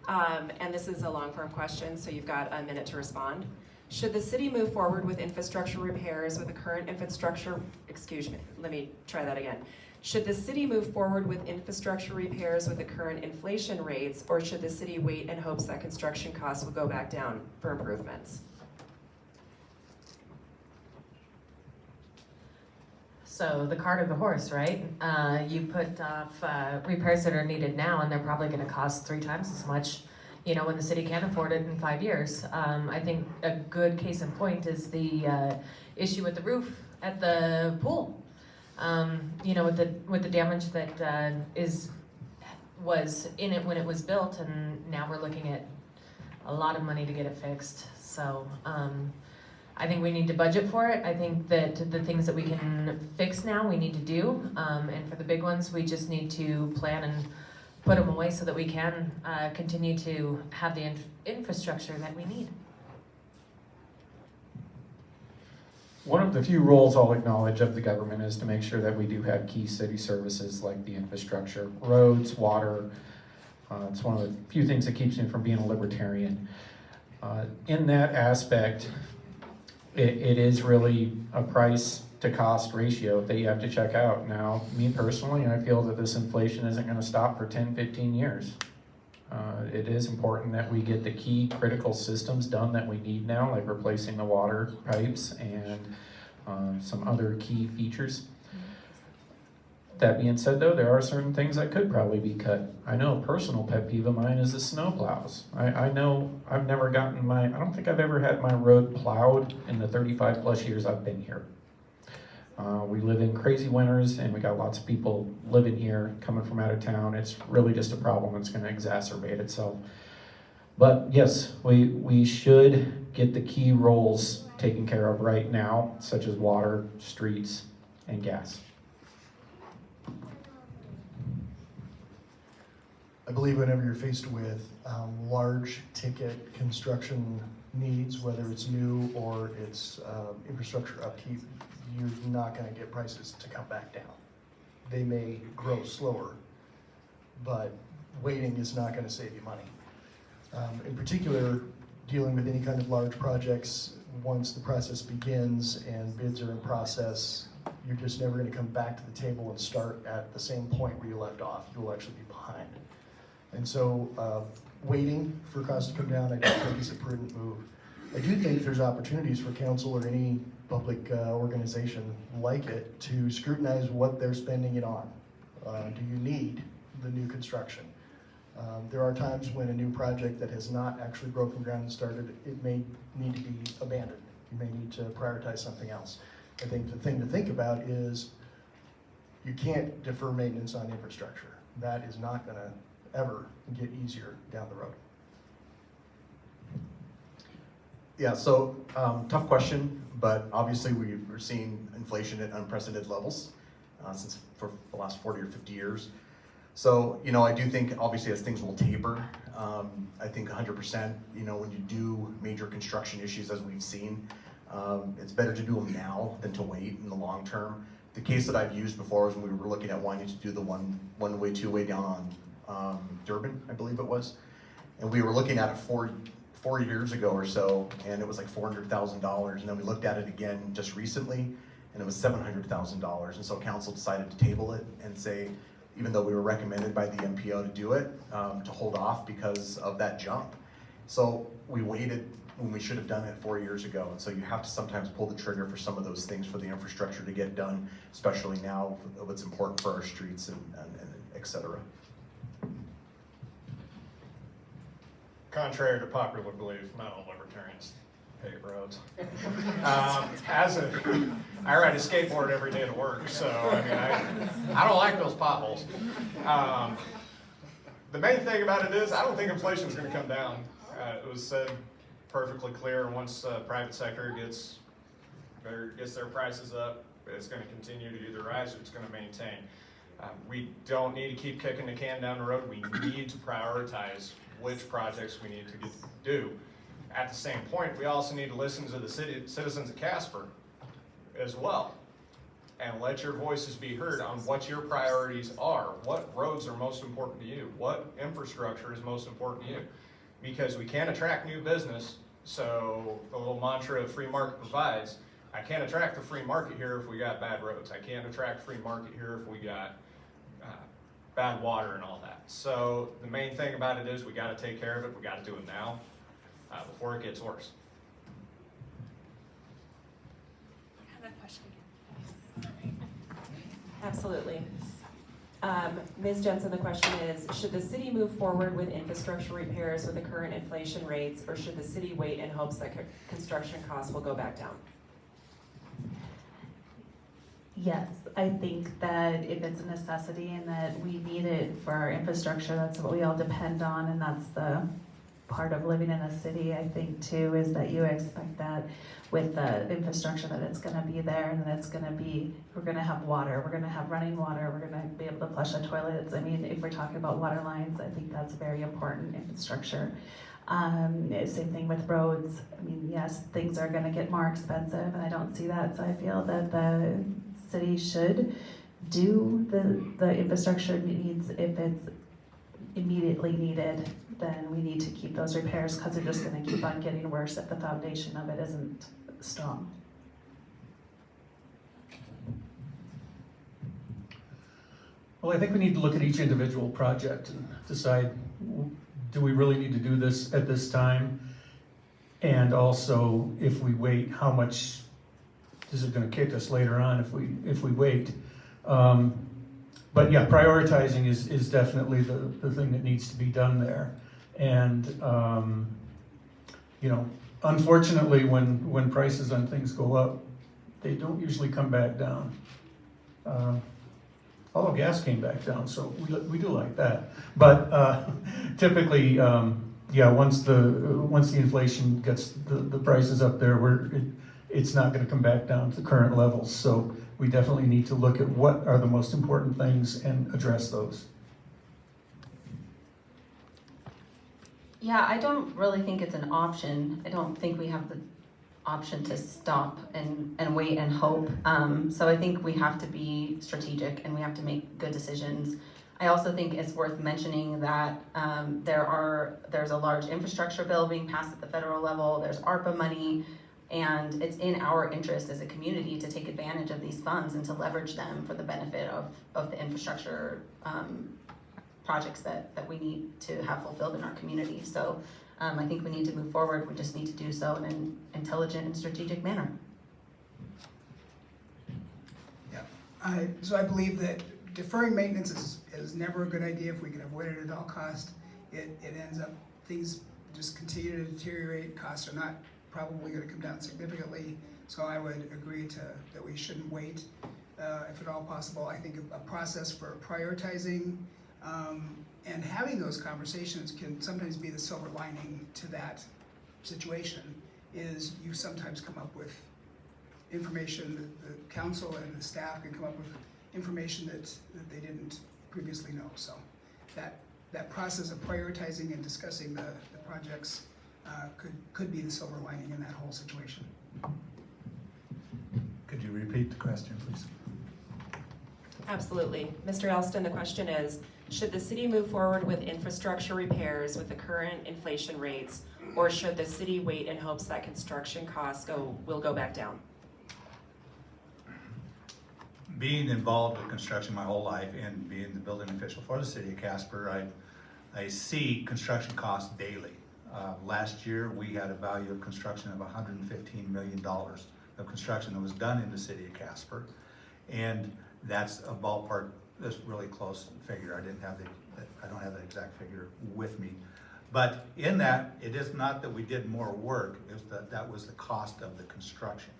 Speaker 2: And this is a long-form question, so you've got a minute to respond. Should the city move forward with infrastructure repairs with the current infrastructure, excuse me, let me try that again. Should the city move forward with infrastructure repairs with the current inflation rates, or should the city wait in hopes that construction costs will go back down for improvements?
Speaker 9: So the cart or the horse, right? You put off repairs that are needed now, and they're probably gonna cost 3 times as much, when the city can't afford it in 5 years. I think a good case in point is the issue with the roof at the pool. With the damage that was in it when it was built, and now we're looking at a lot of money to get it fixed. So I think we need to budget for it. I think that the things that we can fix now, we need to do. And for the big ones, we just need to plan and put them away so that we can continue to have the infrastructure that we need.
Speaker 10: One of the few roles I'll acknowledge of the government is to make sure that we do have key city services like the infrastructure, roads, water. It's one of the few things that keeps me from being a libertarian. In that aspect, it is really a price to cost ratio that you have to check out. Now, me personally, I feel that this inflation isn't going to stop for 10, 15 years. It is important that we get the key critical systems done that we need now, like replacing the water pipes and some other key features. That being said, though, there are certain things that could probably be cut. I know a personal pet peeve of mine is the snow plows. I know I've never gotten I don't think I've ever had my road plowed in the 35 plus years I've been here. We live in crazy winters, and we got lots of people living here, coming from out of town. It's really just a problem that's going to exacerbate itself. But yes, we should get the key roles taken care of right now, such as water, streets, and gas.
Speaker 11: I believe whenever you're faced with large ticket construction needs, whether it's new or it's infrastructure upkeep, you're not going to get prices to come back down. They may grow slower, but waiting is not going to save you money. In particular, dealing with any kind of large projects, once the process begins and bids are in process, you're just never going to come back to the table and start at the same point where you left off. You will actually be behind. And so waiting for costs to come down, I don't think is a prudent move. I do think there's opportunities for council or any public organization like it to scrutinize what they're spending it on. Do you need the new construction? There are times when a new project that has not actually broken ground and started, it may need to be abandoned. You may need to prioritize something else. I think the thing to think about is you can't defer maintenance on infrastructure. That is not going to ever get easier down the road.
Speaker 12: Yeah, so tough question, but obviously we're seeing inflation at unprecedented levels since for the last 40 or 50 years. So, you know, I do think obviously as things will taper, I think 100%, you know, when you do major construction issues as we've seen, it's better to do them now than to wait in the long term. The case that I've used before was when we were looking at wanting to do the one-way, two-way down on Durban, I believe it was. And we were looking at it 4 years ago or so, and it was like $400,000. And then we looked at it again just recently, and it was $700,000. And so council decided to table it and say, even though we were recommended by the MPO to do it, to hold off because of that jump. So we waited when we should have done it 4 years ago. And so you have to sometimes pull the trigger for some of those things for the infrastructure to get done, especially now what's important for our streets and et cetera.
Speaker 13: Contrary to popular belief, not all libertarians hate roads. I ride a skateboard every day to work, so I mean, I don't like those potholes. The main thing about it is I don't think inflation is going to come down. It was said perfectly clear. Once the private sector gets their prices up, it's going to continue to either rise or it's going to maintain. We don't need to keep kicking the can down the road. We need to prioritize which projects we need to do. At the same point, we also need to listen to the citizens of Casper as well, and let your voices be heard on what your priorities are. What roads are most important to you? What infrastructure is most important to you? Because we can't attract new business, so the little mantra of free market provides, I can't attract the free market here if we got bad roads. I can't attract free market here if we got bad water and all that. So the main thing about it is we got to take care of it. We got to do it now before it gets worse.
Speaker 3: I have a question again.
Speaker 2: Absolutely. Ms. Jensen, the question is, should the city move forward with infrastructure repairs with the current inflation rates, or should the city wait in hopes that construction costs will go back down?
Speaker 4: Yes, I think that if it's a necessity and that we need it for our infrastructure, that's what we all depend on, and that's the part of living in a city, I think, too, is that you expect that with the infrastructure that it's gonna be there and that it's gonna be, we're gonna have water, we're gonna have running water, we're gonna be able to flush our toilets. I mean, if we're talking about water lines, I think that's very important infrastructure. Same thing with roads. I mean, yes, things are gonna get more expensive, and I don't see that, so I feel that the city should do the infrastructure needs. If it's immediately needed, then we need to keep those repairs, because they're just gonna keep on getting worse if the foundation of it isn't strong.
Speaker 5: Well, I think we need to look at each individual project and decide, do we really need to do this at this time? And also, if we wait, how much is it gonna kick us later on if we wait? But yeah, prioritizing is definitely the thing that needs to be done there. And you know, unfortunately, when prices on things go up, they don't usually come back down. Although gas came back down, so we do like that. But typically, yeah, once the inflation gets the prices up there, it's not going to come back down to current levels. So we definitely need to look at what are the most important things and address those.
Speaker 6: Yeah, I don't really think it's an option. I don't think we have the option to stop and wait and hope. So I think we have to be strategic and we have to make good decisions. I also think it's worth mentioning that there's a large infrastructure bill being passed at the federal level. There's ARPA money, and it's in our interest as a community to take advantage of these funds and to leverage them for the benefit of the infrastructure projects that we need to have fulfilled in our community. So I think we need to move forward. We just need to do so in an intelligent and strategic manner.
Speaker 7: Yeah, so I believe that deferring maintenance is never a good idea if we can avoid it at all costs. it ends up, things just continue to deteriorate, costs are not probably gonna come down significantly, so I would agree that we shouldn't wait, if at all possible. I think a process for prioritizing, and having those conversations can sometimes be the silver lining to that situation, is you sometimes come up with information that the council and the staff can come up with information that they didn't previously know. So that process of prioritizing and discussing the projects could be the silver lining in that whole situation.
Speaker 8: Could you repeat the question, please?
Speaker 2: Absolutely. Mr. Elston, the question is, should the city move forward with infrastructure repairs with the current inflation rates, or should the city wait in hopes that construction costs will go back down?
Speaker 8: Being involved with construction my whole life and being the building official for the city of Casper, I see construction costs daily. Last year, we had a value of construction of $115 million of construction that was done in the city of Casper. And that's a ballpark, that's really close figure. I don't have the exact figure with me. But in that, it is not that we did more work, it's that was the cost of the construction.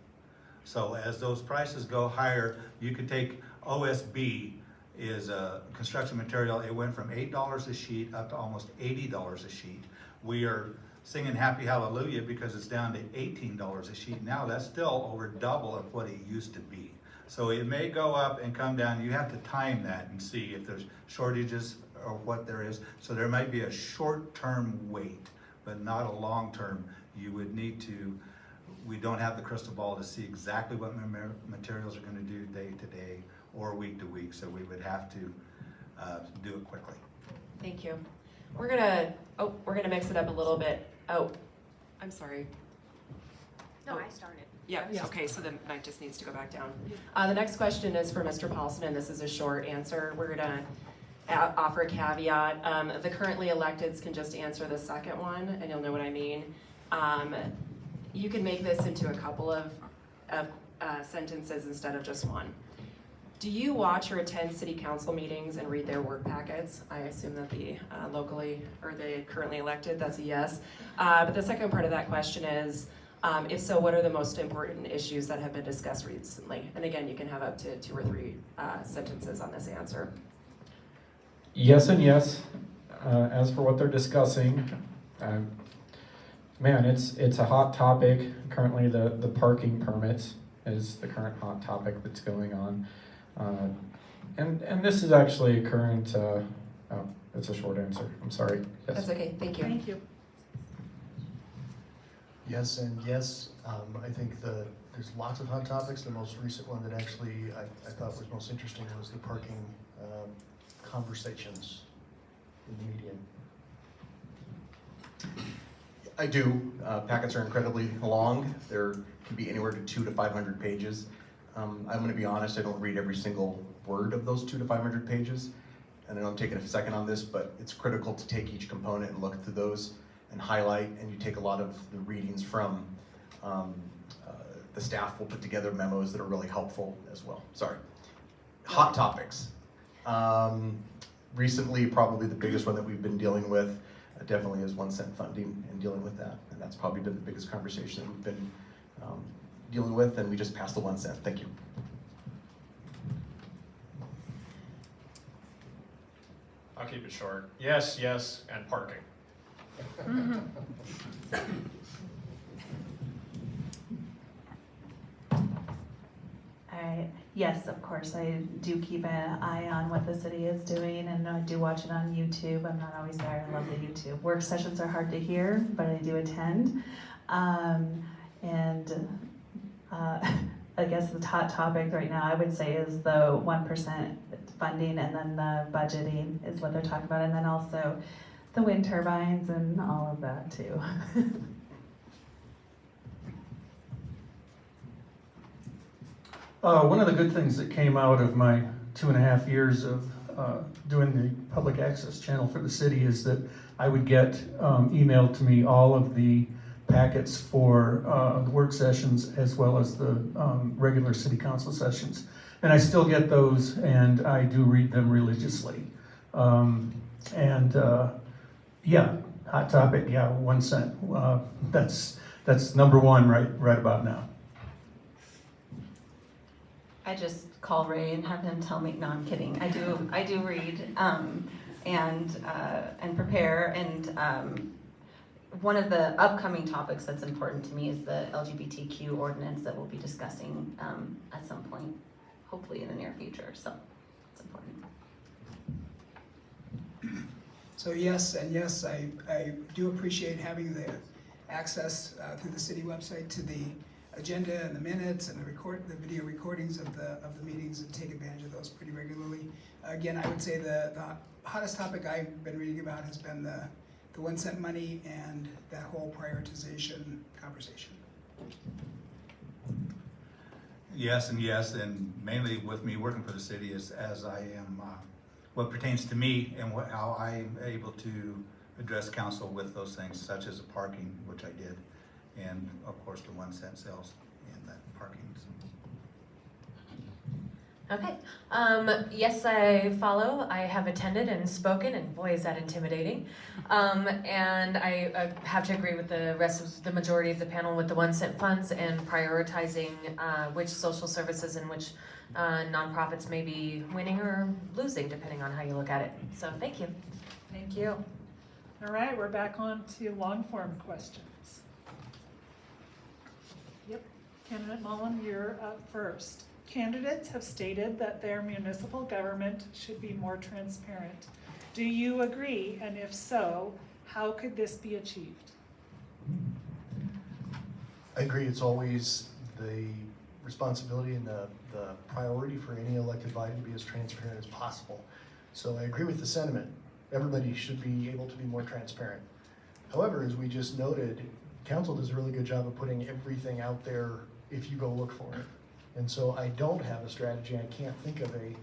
Speaker 8: So as those prices go higher, you could take OSB is a construction material. It went from $8 a sheet up to almost $80 a sheet. We are singing happy hallelujah because it's down to $18 a sheet now. That's still over double of what it used to be. So it may go up and come down. You have to time that and see if there's shortages or what there is. So there might be a short-term wait, but not a long-term. You would need to, we don't have the crystal ball to see exactly what materials are going to do day to day or week to week, so we would have to do it quickly.
Speaker 2: Thank you. We're gonna mix it up a little bit. Oh, I'm sorry.
Speaker 9: No, I started.
Speaker 2: Yeah, okay, so then that just needs to go back down. The next question is for Mr. Paulson, and this is a short answer. We're gonna offer a caveat. The currently electeds can just answer the second one, and you'll know what I mean. You can make this into a couple of sentences instead of just one. Do you watch or attend city council meetings and read their work packets? I assume that the locally or the currently elected, that's a yes. But the second part of that question is, if so, what are the most important issues that have been discussed recently? And again, you can have up to 2 or 3 sentences on this answer.
Speaker 10: Yes and yes. As for what they're discussing, man, it's a hot topic. Currently, the parking permits is the current hot topic that's going on. And this is actually a current, it's a short answer. I'm sorry. Yes.
Speaker 2: That's okay, thank you.
Speaker 3: Thank you.
Speaker 11: Yes and yes. I think there's lots of hot topics. The most recent one that actually I thought was most interesting was the parking conversations in the media.
Speaker 12: I do. Packets are incredibly long. There can be anywhere to 200 to 500 pages. I'm going to be honest, I don't read every single word of those 200 to 500 pages. And I know I'm taking a second on this, but it's critical to take each component and look through those and highlight, and you take a lot of the readings from the staff will put together memos that are really helpful as well. Sorry. Hot topics. Recently, probably the biggest one that we've been dealing with definitely is 1 cent funding and dealing with that. And that's probably been the biggest conversation that we've been dealing with, and we just passed the 1 cent. Thank you.
Speaker 13: I'll keep it short. Yes, yes, and parking.
Speaker 4: Yes, of course, I do keep an eye on what the city is doing, and I do watch it on YouTube. I'm not always there. I love the YouTube. Work sessions are hard to hear, but I do attend. I guess the hot topic right now, I would say, is the 1% funding, and then the budgeting is what they're talking about, and then also the wind turbines and all of that too.
Speaker 5: One of the good things that came out of my 2.5 years of doing the public access channel for the city is that I would get emailed to me all of the packets for the work sessions as well as the regular city council sessions. And I still get those, and I do read them religiously. Yeah, hot topic, yeah, 1 cent. That's number one right about now.
Speaker 6: I just call Ray and have him tell me, no, I'm kidding. I do read, and prepare, and one of the upcoming topics that's important to me is the LGBTQ ordinance that we'll be discussing at some point, hopefully in the near future, so it's important.
Speaker 7: So yes, and yes, I do appreciate having the access through the city website to the agenda and the minutes and the video recordings of the meetings, and take advantage of those pretty regularly. Again, I would say the hottest topic I've been reading about has been the 1 cent money and that whole prioritization conversation.
Speaker 8: Yes, and mainly with me working for the city is as I am, what pertains to me and how I am able to address council with those things, such as the parking, which I did, and of course the 1 cent sales in that parking.
Speaker 9: Okay. Yes, I follow. I have attended and spoken, and boy, is that intimidating. And I have to agree with the rest of the majority of the panel with the 1 cent funds and prioritizing which social services and which nonprofits may be winning or losing, depending on how you look at it. So thank you.
Speaker 3: Thank you. All right, we're back on to long form questions. Yep, Candidate Mullen, you're up first. Candidates have stated that their municipal government should be more transparent. Do you agree? And if so, how could this be achieved?
Speaker 11: I agree, it's always the responsibility and the priority for any elected body to be as transparent as possible. So I agree with the sentiment. Everybody should be able to be more transparent. However, as we just noted, council does a really good job of putting everything out there if you go look for it. And so I don't have a strategy. I can't think of a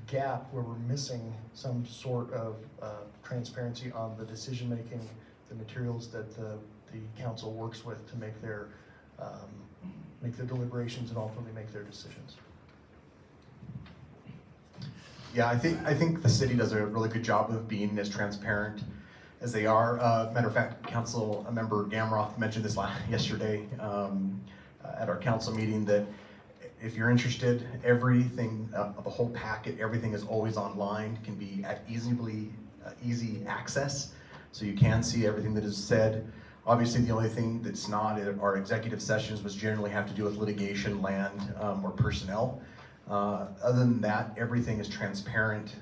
Speaker 11: gap where we're missing some sort of transparency on the decision making, the materials that the council works with to make their deliberations and ultimately make their decisions.
Speaker 12: Yeah, I think the city does a really good job of being as transparent as they are. Matter of fact, Council Member Gamroth mentioned this yesterday at our council meeting, that if you're interested, everything, the whole packet, everything is always online, can be at easy access, so you can see everything that is said. Obviously, the only thing that's not at our executive sessions was generally have to do with litigation, land, or personnel. Other than that, everything is transparent.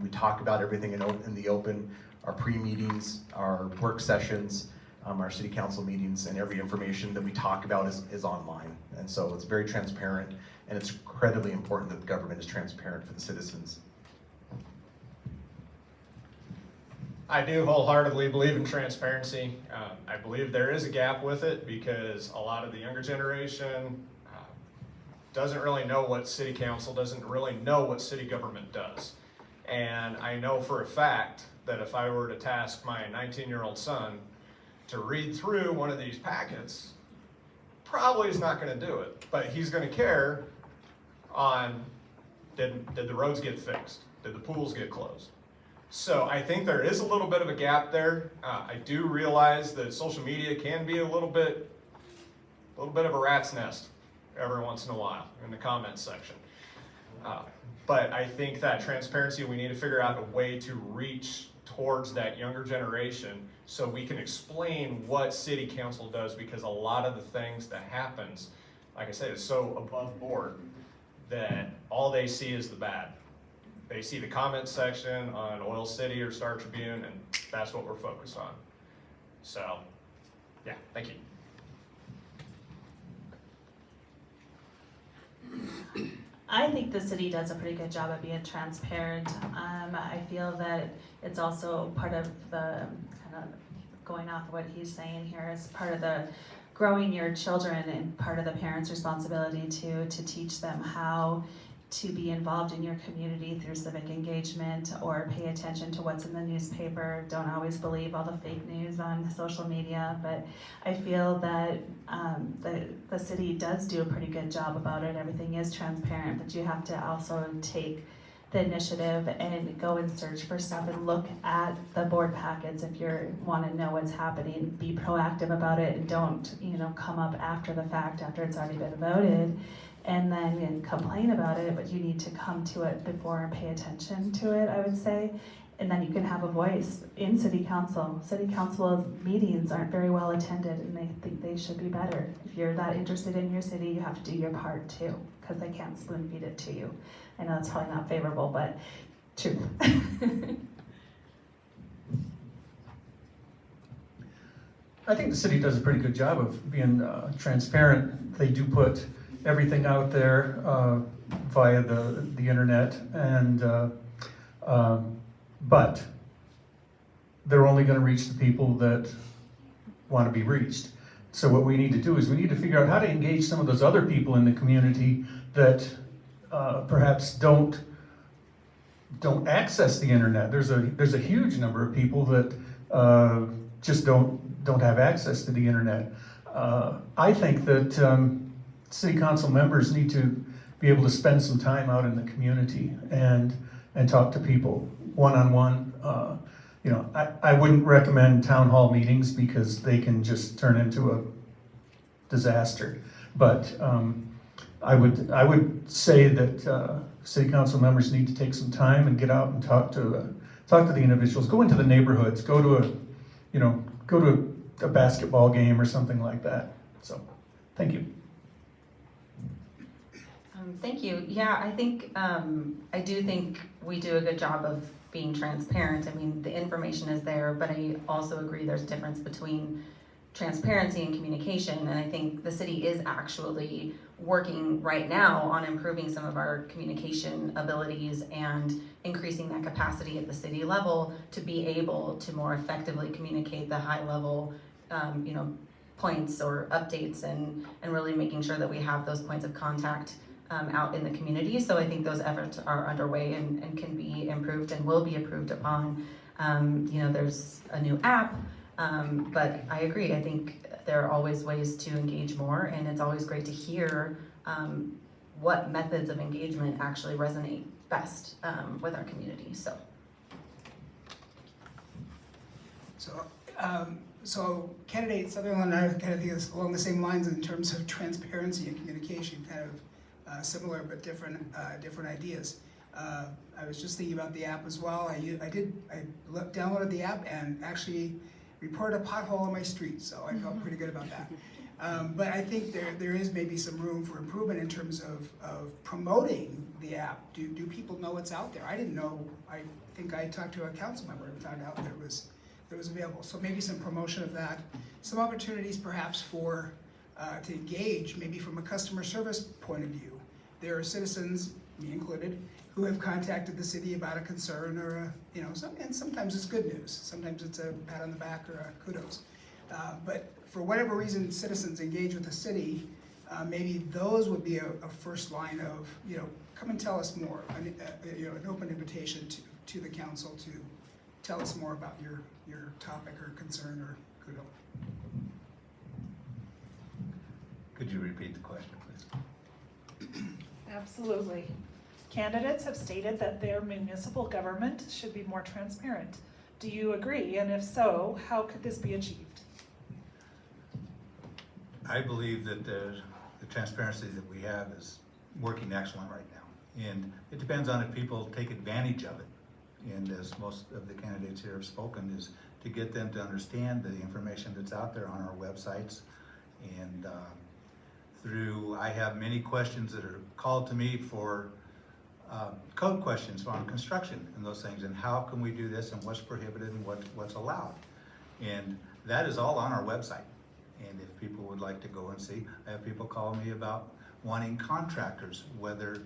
Speaker 12: We talk about everything in the open, our pre-meetings, our work sessions, our city council meetings, and every information that we talk about is online. And so it's very transparent, and it's incredibly important that the government is transparent for the citizens.
Speaker 13: I do wholeheartedly believe in transparency. I believe there is a gap with it because a lot of the younger generation doesn't really know what city council, doesn't really know what city government does. And I know for a fact that if I were to task my 19-year-old son to read through one of these packets, probably is not going to do it. But he's going to care on, did the roads get fixed? Did the pools get closed? So I think there is a little bit of a gap there. I do realize that social media can be a little bit of a rat's nest every once in a while in the comments section. But I think that transparency, we need to figure out a way to reach towards that younger generation so we can explain what city council does, because a lot of the things that happens, like I said, is so above board that all they see is the bad. They see the comment section on Oil City or Star Tribune, and that's what we're focused on. So, yeah, thank you.
Speaker 4: I think the city does a pretty good job of being transparent. I feel that it's also part of the, kind of going off what he's saying here, is part of the growing your children and part of the parents' responsibility to teach them how to be involved in your community through civic engagement, or pay attention to what's in the newspaper. Don't always believe all the fake news on social media, but I feel that the city does do a pretty good job about it. Everything is transparent, but you have to also take the initiative and go and search for stuff and look at the board packets if you want to know what's happening. Be proactive about it and don't, come up after the fact, after it's already been voted, and then complain about it, but you need to come to it before and pay attention to it, I would say. And then you can have a voice in city council. City council meetings aren't very well attended, and I think they should be better. If you're that interested in your city, you have to do your part too, because they can't spoon feed it to you. I know that's probably not favorable, but truth.
Speaker 5: I think the city does a pretty good job of being transparent. They do put everything out there via the internet, and but they're only going to reach the people that want to be reached. So what we need to do is we need to figure out how to engage some of those other people in the community that perhaps don't access the internet. There's a huge number of people that just don't have access to the internet. I think that city council members need to be able to spend some time out in the community and talk to people one-on-one. I wouldn't recommend town hall meetings because they can just turn into a disaster. But I would say that city council members need to take some time and get out and talk to the individuals. Go into the neighborhoods. Go to a basketball game or something like that. So, thank you.
Speaker 6: Thank you. Yeah, I do think we do a good job of being transparent. I mean, the information is there, but I also agree there's a difference between transparency and communication, and I think the city is actually working right now on improving some of our communication abilities and increasing that capacity at the city level to be able to more effectively communicate the high level points or updates and really making sure that we have those points of contact out in the community. So I think those efforts are underway and can be improved and will be improved upon. There's a new app, but I agree. I think there are always ways to engage more, and it's always great to hear what methods of engagement actually resonate best with our community.
Speaker 7: So candidate Sutherland and I kind of think it's along the same lines in terms of transparency and communication, kind of similar but different ideas. I was just thinking about the app as well. I downloaded the app and actually reported a pothole on my street, so I felt pretty good about that. But I think there is maybe some room for improvement in terms of promoting the app. Do people know it's out there? I didn't know. I think I talked to a council member and found out that it was available. So maybe some promotion of that. Some opportunities perhaps for to engage, maybe from a customer service point of view. There are citizens, me included, who have contacted the city about a concern or and sometimes it's good news. Sometimes it's a pat on the back or a kudos. But for whatever reason, citizens engage with the city. Maybe those would be a first line of come and tell us more. An open invitation to the council to tell us more about your topic or concern or kudo.
Speaker 8: Could you repeat the question, please?
Speaker 3: Absolutely. Candidates have stated that their municipal government should be more transparent. Do you agree? And if so, how could this be achieved?
Speaker 8: I believe that the transparency that we have is working excellent right now. And it depends on if people take advantage of it. And as most of the candidates here have spoken, is to get them to understand the information that's out there on our websites. And I have many questions that are called to me for code questions on construction and those things, and how can we do this, and what's prohibited and what's allowed. And that is all on our website. And if people would like to go and see, I have people call me about wanting contractors, whether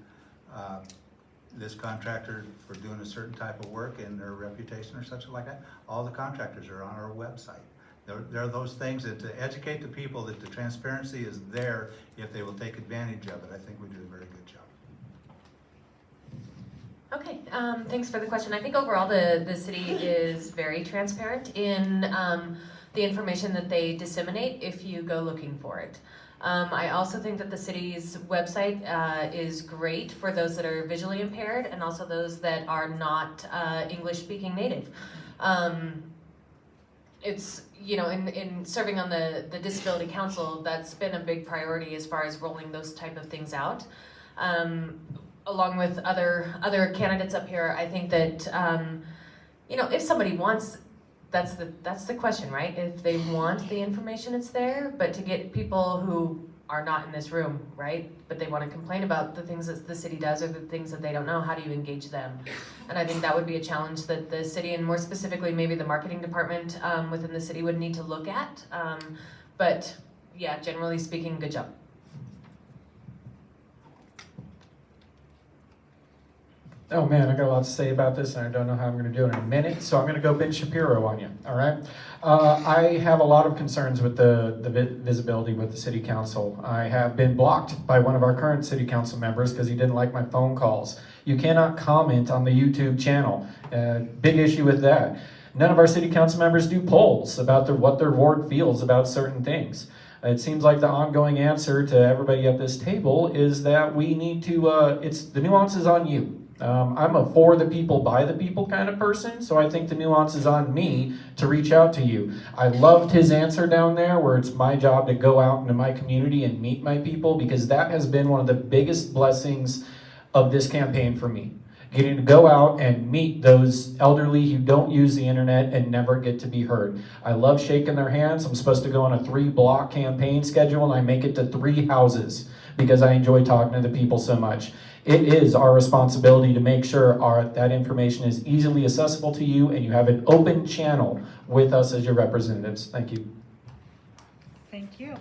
Speaker 8: this contractor for doing a certain type of work and their reputation or such like that. All the contractors are on our website. There are those things that to educate the people that the transparency is there if they will take advantage of it. I think we do a very good job.
Speaker 9: Okay, thanks for the question. I think overall the city is very transparent in the information that they disseminate if you go looking for it. I also think that the city's website is great for those that are visually impaired and also those that are not English-speaking native. It's, you know, in serving on the Disability Council, that's been a big priority as far as rolling those type of things out. Along with other candidates up here, I think that, you know, if somebody wants, that's the question, right? If they want the information, it's there, but to get people who are not in this room, right? But they want to complain about the things that the city does or the things that they don't know, how do you engage them? And I think that would be a challenge that the city, and more specifically maybe the marketing department within the city, would need to look at. But yeah, generally speaking, good job.
Speaker 10: Oh man, I got a lot to say about this, and I don't know how I'm going to do it in a minute, so I'm going to go Ben Shapiro on you, all right? I have a lot of concerns with the visibility with the city council. I have been blocked by one of our current city council members because he didn't like my phone calls. You cannot comment on the YouTube channel. Big issue with that. None of our city council members do polls about what their ward feels about certain things. It seems like the ongoing answer to everybody at this table is that we need to, it's the nuance is on you. I'm a for the people, by the people kind of person, so I think the nuance is on me to reach out to you. I loved his answer down there where it's my job to go out into my community and meet my people, because that has been one of the biggest blessings of this campaign for me. Getting to go out and meet those elderly who don't use the internet and never get to be heard. I love shaking their hands. I'm supposed to go on a 3-block campaign schedule, and I make it to 3 houses because I enjoy talking to the people so much. It is our responsibility to make sure that information is easily accessible to you and you have an open channel with us as your representatives. Thank you.
Speaker 3: Thank you.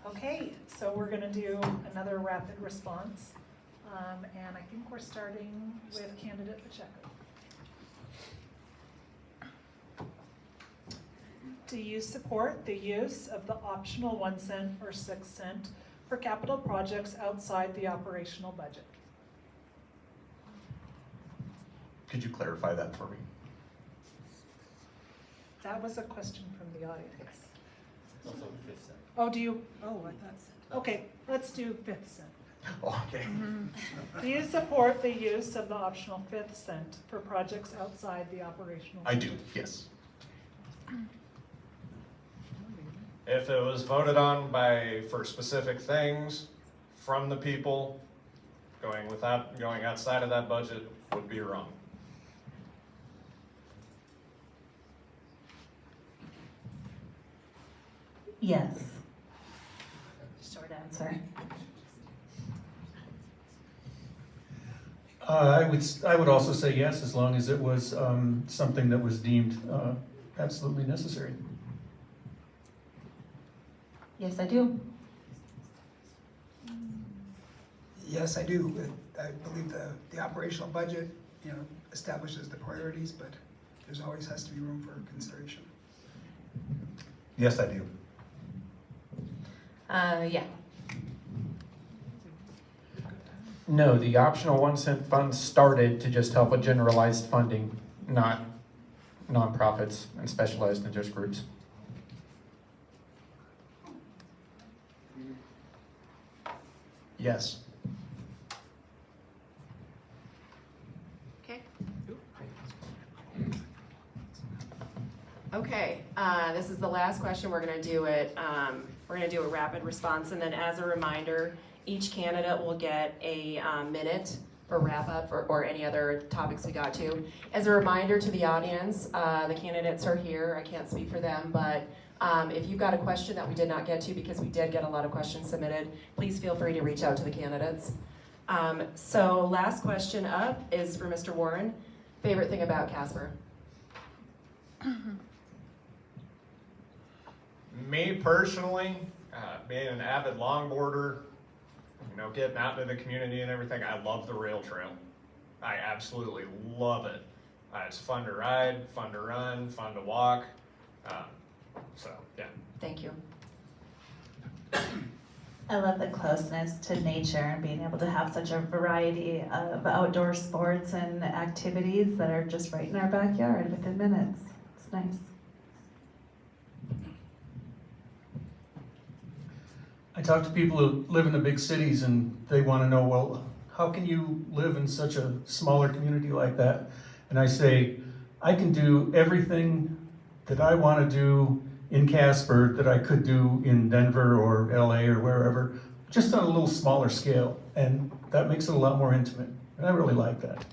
Speaker 3: Okay, so we're gonna do another rapid response. And I think we're starting with candidate Pacheco. Do you support the use of the optional 1 cent or 6 cent for capital projects outside the operational budget?
Speaker 12: Could you clarify that for me?
Speaker 3: That was a question from the audience. Oh, do you, oh, I thought, okay, let's do 5th cent.
Speaker 12: Oh, okay.
Speaker 3: Do you support the use of the optional 5th cent for projects outside the operational?
Speaker 12: I do, yes.
Speaker 13: If it was voted on for specific things from the people, going outside of that budget would be wrong.
Speaker 4: Yes. Short answer.
Speaker 5: I would also say yes, as long as it was something that was deemed absolutely necessary.
Speaker 4: Yes, I do.
Speaker 7: Yes, I do. I believe the operational budget, you know, establishes the priorities, but there's always has to be room for consideration.
Speaker 8: Yes, I do.
Speaker 9: Yeah.
Speaker 10: No, the optional 1 cent fund started to just help with generalized funding, not nonprofits and specialized interest groups.
Speaker 11: Yes.
Speaker 2: Okay. Okay, this is the last question. We're gonna do it, we're gonna do a rapid response, and then as a reminder, each candidate will get a minute for wrap up or any other topics we got to. As a reminder to the audience, the candidates are here. I can't speak for them, but if you've got a question that we did not get to, because we did get a lot of questions submitted, please feel free to reach out to the candidates. So last question up is for Mr. Warren. Favorite thing about Casper?
Speaker 13: Me personally, being an avid longboarder, you know, getting out into the community and everything, I love the rail trail. I absolutely love it. It's fun to ride, fun to run, fun to walk. So, yeah.
Speaker 2: Thank you.
Speaker 4: I love the closeness to nature and being able to have such a variety of outdoor sports and activities that are just right in our backyard within minutes. It's nice.
Speaker 5: I talk to people who live in the big cities and they want to know, well, how can you live in such a smaller community like that? And I say, I can do everything that I want to do in Casper that I could do in Denver or LA or wherever, just on a little smaller scale. And that makes it a lot more intimate. And I really like that.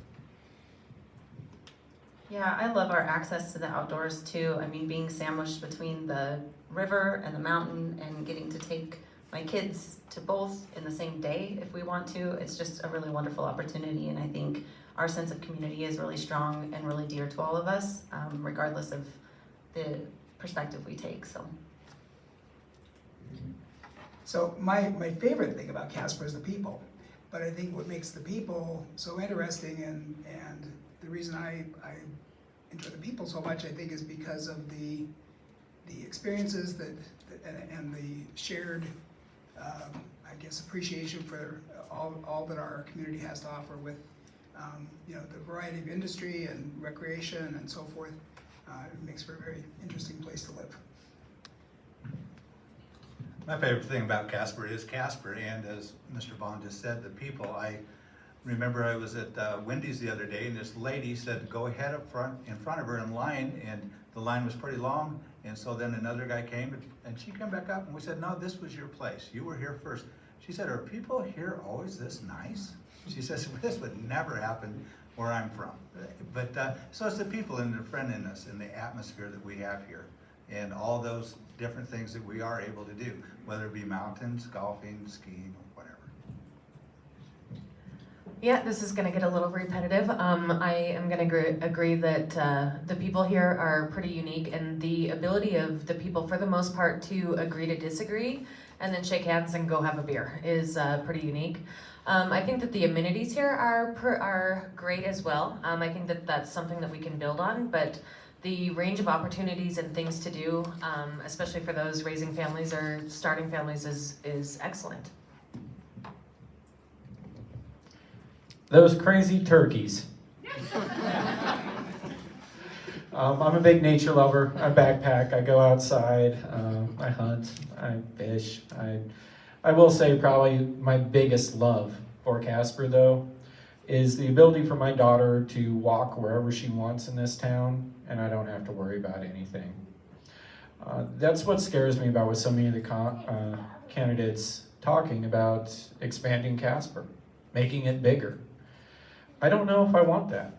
Speaker 6: Yeah, I love our access to the outdoors too. I mean, being sandwiched between the river and the mountain and getting to take my kids to both in the same day if we want to, it's just a really wonderful opportunity. And I think our sense of community is really strong and really dear to all of us, regardless of the perspective we take, so.
Speaker 7: So my favorite thing about Casper is the people. But I think what makes the people so interesting and the reason I enjoy the people so much, I think, is because of the experiences and the shared, I guess, appreciation for all that our community has to offer with, you know, the variety of industry and recreation and so forth. It makes for a very interesting place to live.
Speaker 8: My favorite thing about Casper is Casper, and as Mr. Vaughn just said, the people. I remember I was at Wendy's the other day, and this lady said, go ahead in front of her in line, and the line was pretty long, and so then another guy came, and she came back up, and we said, no, this was your place. You were here first. She said, are people here always this nice? She says, this would never happen where I'm from. But so it's the people and the friendliness and the atmosphere that we have here, and all those different things that we are able to do, whether it be mountains, golfing, skiing, or whatever.
Speaker 9: Yeah, this is going to get a little repetitive. I am going to agree that the people here are pretty unique, and the ability of the people, for the most part, to agree to disagree and then shake hands and go have a beer is pretty unique. I think that the amenities here are great as well. I think that that's something that we can build on, but the range of opportunities and things to do, especially for those raising families or starting families, is excellent.
Speaker 10: Those crazy turkeys. I'm a big nature lover. I backpack, I go outside, I hunt, I fish. I will say probably my biggest love for Casper, though, is the ability for my daughter to walk wherever she wants in this town, and I don't have to worry about anything. That's what scares me about with so many of the candidates talking about expanding Casper, making it bigger. I don't know if I want that.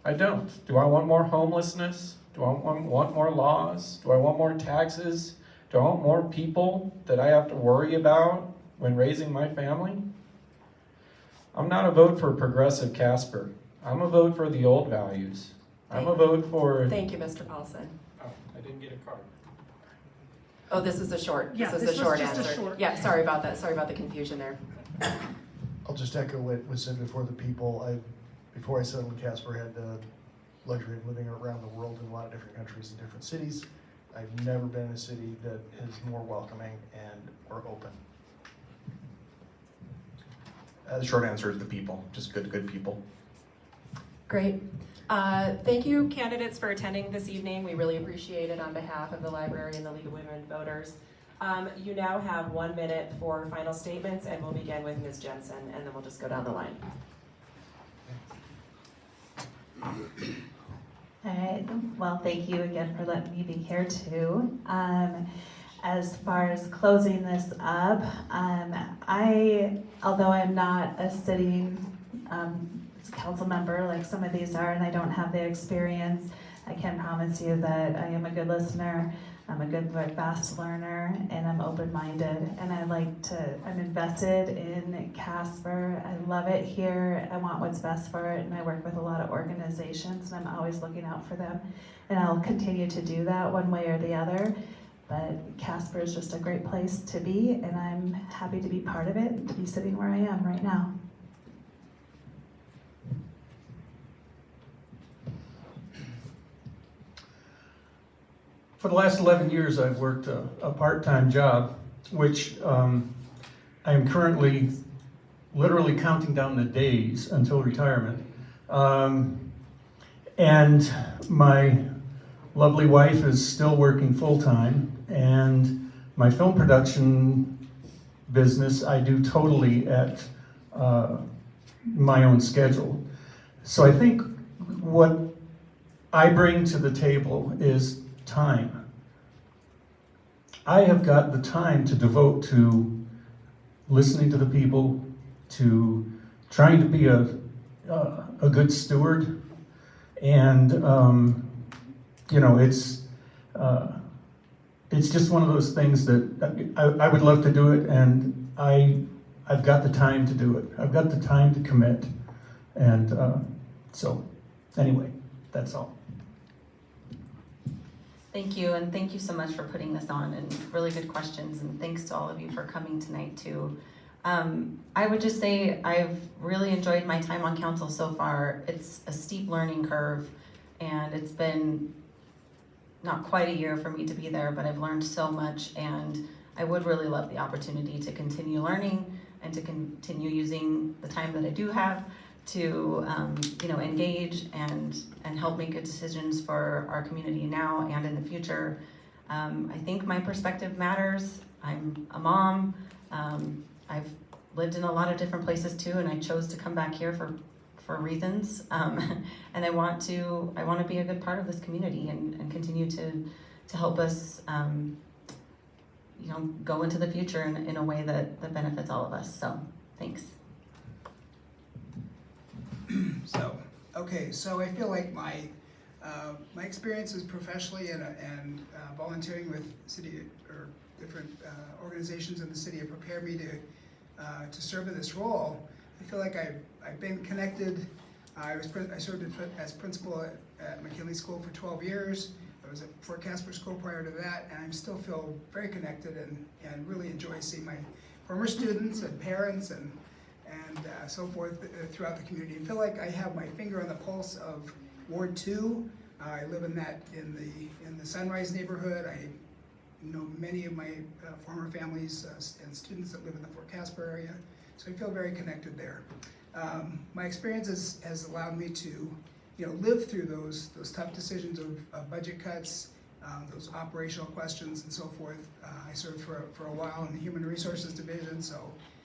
Speaker 10: I don't. Do I want more homelessness? Do I want more laws? Do I want more taxes? Do I want more people that I have to worry about when raising my family? I'm not a vote for progressive Casper. I'm a vote for the old values. I'm a vote for...
Speaker 2: Thank you, Mr. Paulson.
Speaker 10: Oh, I didn't get a card.
Speaker 2: Oh, this is a short,
Speaker 3: Yeah,
Speaker 2: this is
Speaker 3: this
Speaker 2: a
Speaker 3: was
Speaker 2: short
Speaker 3: just a
Speaker 2: answer.
Speaker 3: short.
Speaker 2: Yeah, sorry about that. Sorry about the confusion there.
Speaker 11: I'll just echo what was said before. The people, before I settled in Casper, had the luxury of living around the world in a lot of different countries and different cities. I've never been in a city that is more welcoming and more open.
Speaker 12: The short answer is the people, just good people.
Speaker 2: Great. Thank you, candidates, for attending this evening. We really appreciate it on behalf of the library and the League of Women Voters. You now have 1 minute for final statements, and we'll begin with Ms. Jensen, and then we'll just go down the line.
Speaker 4: All right, well, thank you again for letting me be here too. As far as closing this up, although I'm not a sitting council member like some of these are, and I don't have the experience, I can promise you that I am a good listener, I'm a good fast learner, and I'm open-minded, and I'm invested in Casper. I love it here. I want what's best for it, and I work with a lot of organizations, and I'm always looking out for them, and I'll continue to do that one way or the other. But Casper is just a great place to be, and I'm happy to be part of it and to be sitting where I am right now.
Speaker 5: For the last 11 years, I've worked a part-time job, which I am currently literally counting down the days until retirement. And my lovely wife is still working full-time, and my film production business. I do totally at my own schedule. So I think what I bring to the table is time. I have got the time to devote to listening to the people, to trying to be a good steward, and you know, it's just one of those things that I would love to do it, and I've got the time to do it. I've got the time to commit, and so anyway, that's all.
Speaker 6: Thank you, and thank you so much for putting this on, and really good questions, and thanks to all of you for coming tonight too. I would just say I've really enjoyed my time on council so far. It's a steep learning curve, and it's been not quite a year for me to be there, but I've learned so much, and I would really love the opportunity to continue learning and to continue using the time that I do have to engage and help make good decisions for our community now and in the future. I think my perspective matters. I'm a mom. I've lived in a lot of different places too, and I chose to come back here for reasons. And I want to be a good part of this community and continue to help us go into the future in a way that benefits all of us. So thanks.
Speaker 7: So I feel like my experiences professionally and volunteering with city or different organizations in the city have prepared me to serve in this role. I feel like I've been connected. I served as principal at McKinley School for 12 years. I was at Fort Casper School prior to that, and I still feel very connected and really enjoy seeing my former students and parents and so forth throughout the community. I feel like I have my finger on the pulse of Ward 2. I live in the Sunrise neighborhood. I know many of my former families and students that live in the Fort Casper area, so I feel very connected there. My experience has allowed me to live through those tough decisions of budget cuts, those operational questions and so forth. I served for a while in the Human Resources Division, so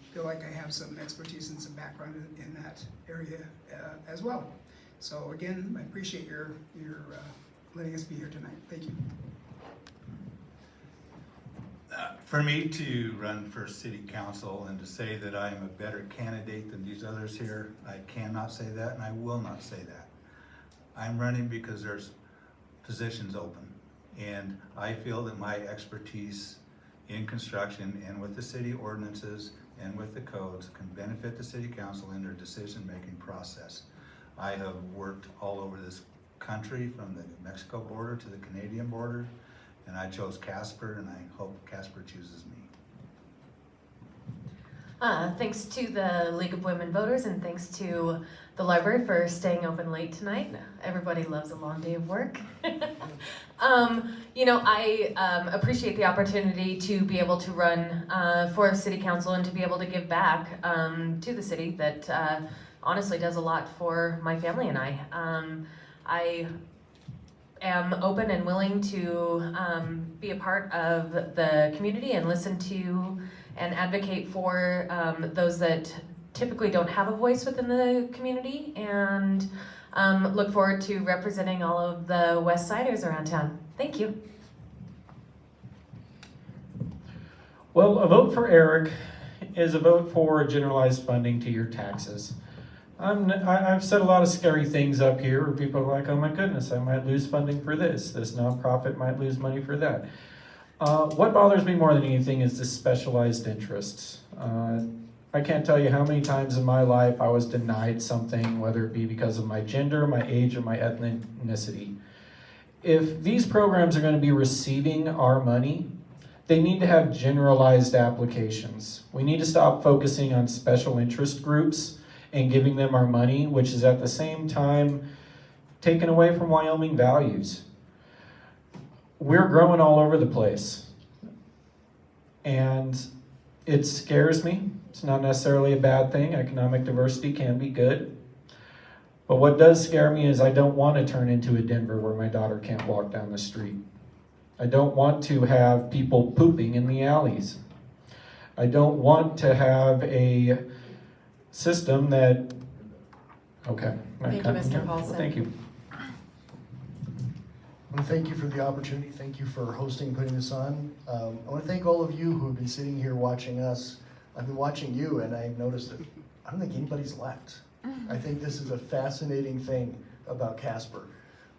Speaker 7: I feel like I have some expertise and some background in that area as well. So again, I appreciate your letting us be here tonight. Thank you.
Speaker 8: For me to run for city council and to say that I am a better candidate than these others here, I cannot say that, and I will not say that. I'm running because there's positions open, and I feel that my expertise in construction and with the city ordinances and with the codes can benefit the city council in their decision-making process. I have worked all over this country, from the Mexico border to the Canadian border, and I chose Casper, and I hope Casper chooses me.
Speaker 9: Thanks to the League of Women Voters, and thanks to the library for staying open late tonight. Everybody loves a long day of work. I appreciate the opportunity to be able to run for city council and to be able to give back to the city that honestly does a lot for my family and I. I am open and willing to be a part of the community and listen to and advocate for those that typically don't have a voice within the community, and look forward to representing all of the West Siders around town. Thank you.
Speaker 10: Well, a vote for Eric is a vote for generalized funding to your taxes. I've said a lot of scary things up here where people are like, oh my goodness, I might lose funding for this. This nonprofit might lose money for that. What bothers me more than anything is the specialized interests. I can't tell you how many times in my life I was denied something, whether it be because of my gender, my age, or my ethnicity. If these programs are going to be receiving our money, they need to have generalized applications. We need to stop focusing on special interest groups and giving them our money, which is at the same time taken away from Wyoming values. We're growing all over the place, and it scares me. It's not necessarily a bad thing. Economic diversity can be good. But what does scare me is I don't want to turn into a Denver where my daughter can't walk down the street. I don't want to have people pooping in the alleys. I don't want to have a system that, okay.
Speaker 2: Thank you, Mr. Paulson.
Speaker 10: Thank you.
Speaker 11: I want to thank you for the opportunity. Thank you for hosting and putting this on. I want to thank all of you who have been sitting here watching us. I've been watching you, and I've noticed that I don't think anybody's left. I think this is a fascinating thing about Casper.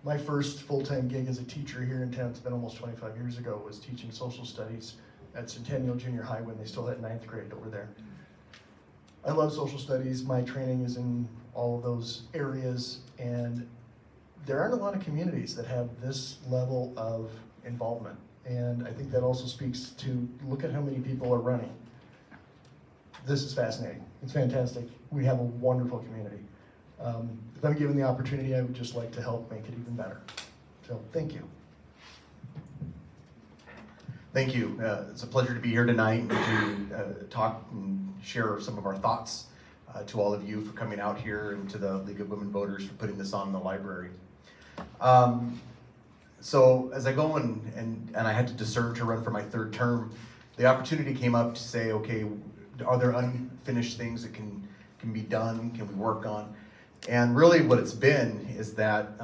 Speaker 11: My first full-time gig as a teacher here in town, it's been almost 25 years ago, was teaching social studies at Centennial Junior High when they still had 9th grade over there. I love social studies. My training is in all of those areas, and there aren't a lot of communities that have this level of involvement. And I think that also speaks to, look at how many people are running. This is fascinating. It's fantastic. We have a wonderful community. If I'm given the opportunity, I would just like to help make it even better. So, thank you.
Speaker 12: Thank you. It's a pleasure to be here tonight and to talk and share some of our thoughts to all of you for coming out here and to the League of Women Voters for putting this on in the library. So as I go and I had to discern to run for my 3rd term, the opportunity came up to say, okay, are there unfinished things that can be done, can we work on? And really what it's been is that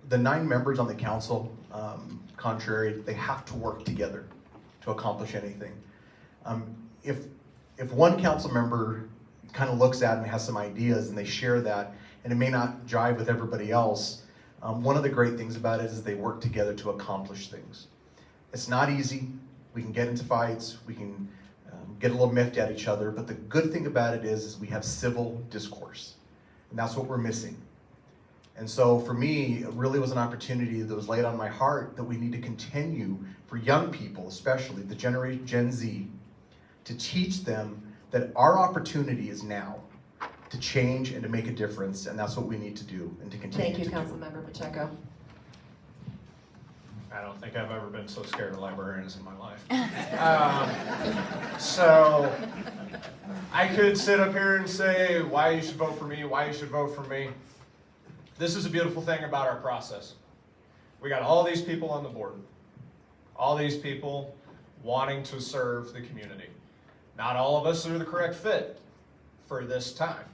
Speaker 12: the 9 members on the council, contrary, they have to work together to accomplish anything. If one council member kind of looks at it and has some ideas and they share that, and it may not jive with everybody else, one of the great things about it is they work together to accomplish things. It's not easy. We can get into fights. We can get a little miffed at each other. But the good thing about it is we have civil discourse. And that's what we're missing. And so for me, it really was an opportunity that was laid on my heart that we need to continue for young people, especially the generation Gen Z, to teach them that our opportunity is now to change and to make a difference, and that's what we need to do and to continue
Speaker 2: Thank you,
Speaker 12: to do.
Speaker 2: Councilmember Pacheco.
Speaker 13: I don't think I've ever been so scared of librarians in my life. So I could sit up here and say why you should vote for me, why you should vote for me. This is a beautiful thing about our process. We got all these people on the board, all these people wanting to serve the community. Not all of us are the correct fit for this time.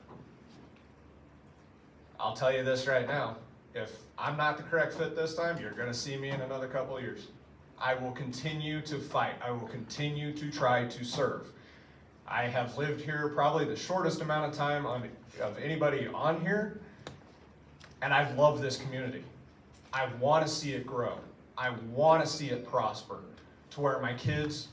Speaker 13: I'll tell you this right now. If I'm not the correct fit this time, you're going to see me in another couple of years. I will continue to fight. I will continue to try to serve. I have lived here probably the shortest amount of time of anybody on here, and I've loved this community. I want to see it grow. I want to see it prosper to where my kids,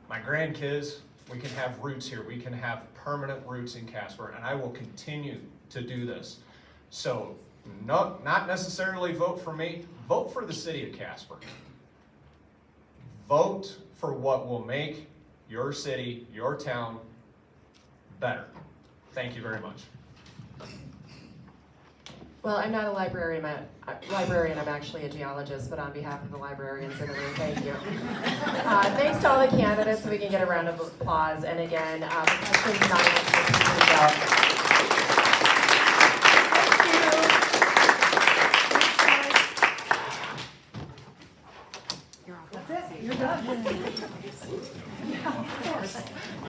Speaker 13: my grandkids, we can have roots here. We can have permanent roots in Casper, and I will continue to do this. So, not necessarily vote for me, vote for the city of Casper. Vote for what will make your city, your town better. Thank you very much.
Speaker 2: Well, I'm not a librarian, I'm actually a geologist, but on behalf of the librarians in the room, thank you. Thanks to all the candidates, so we can get a round of applause. And again, the question's not answered.
Speaker 3: That's it. You're done.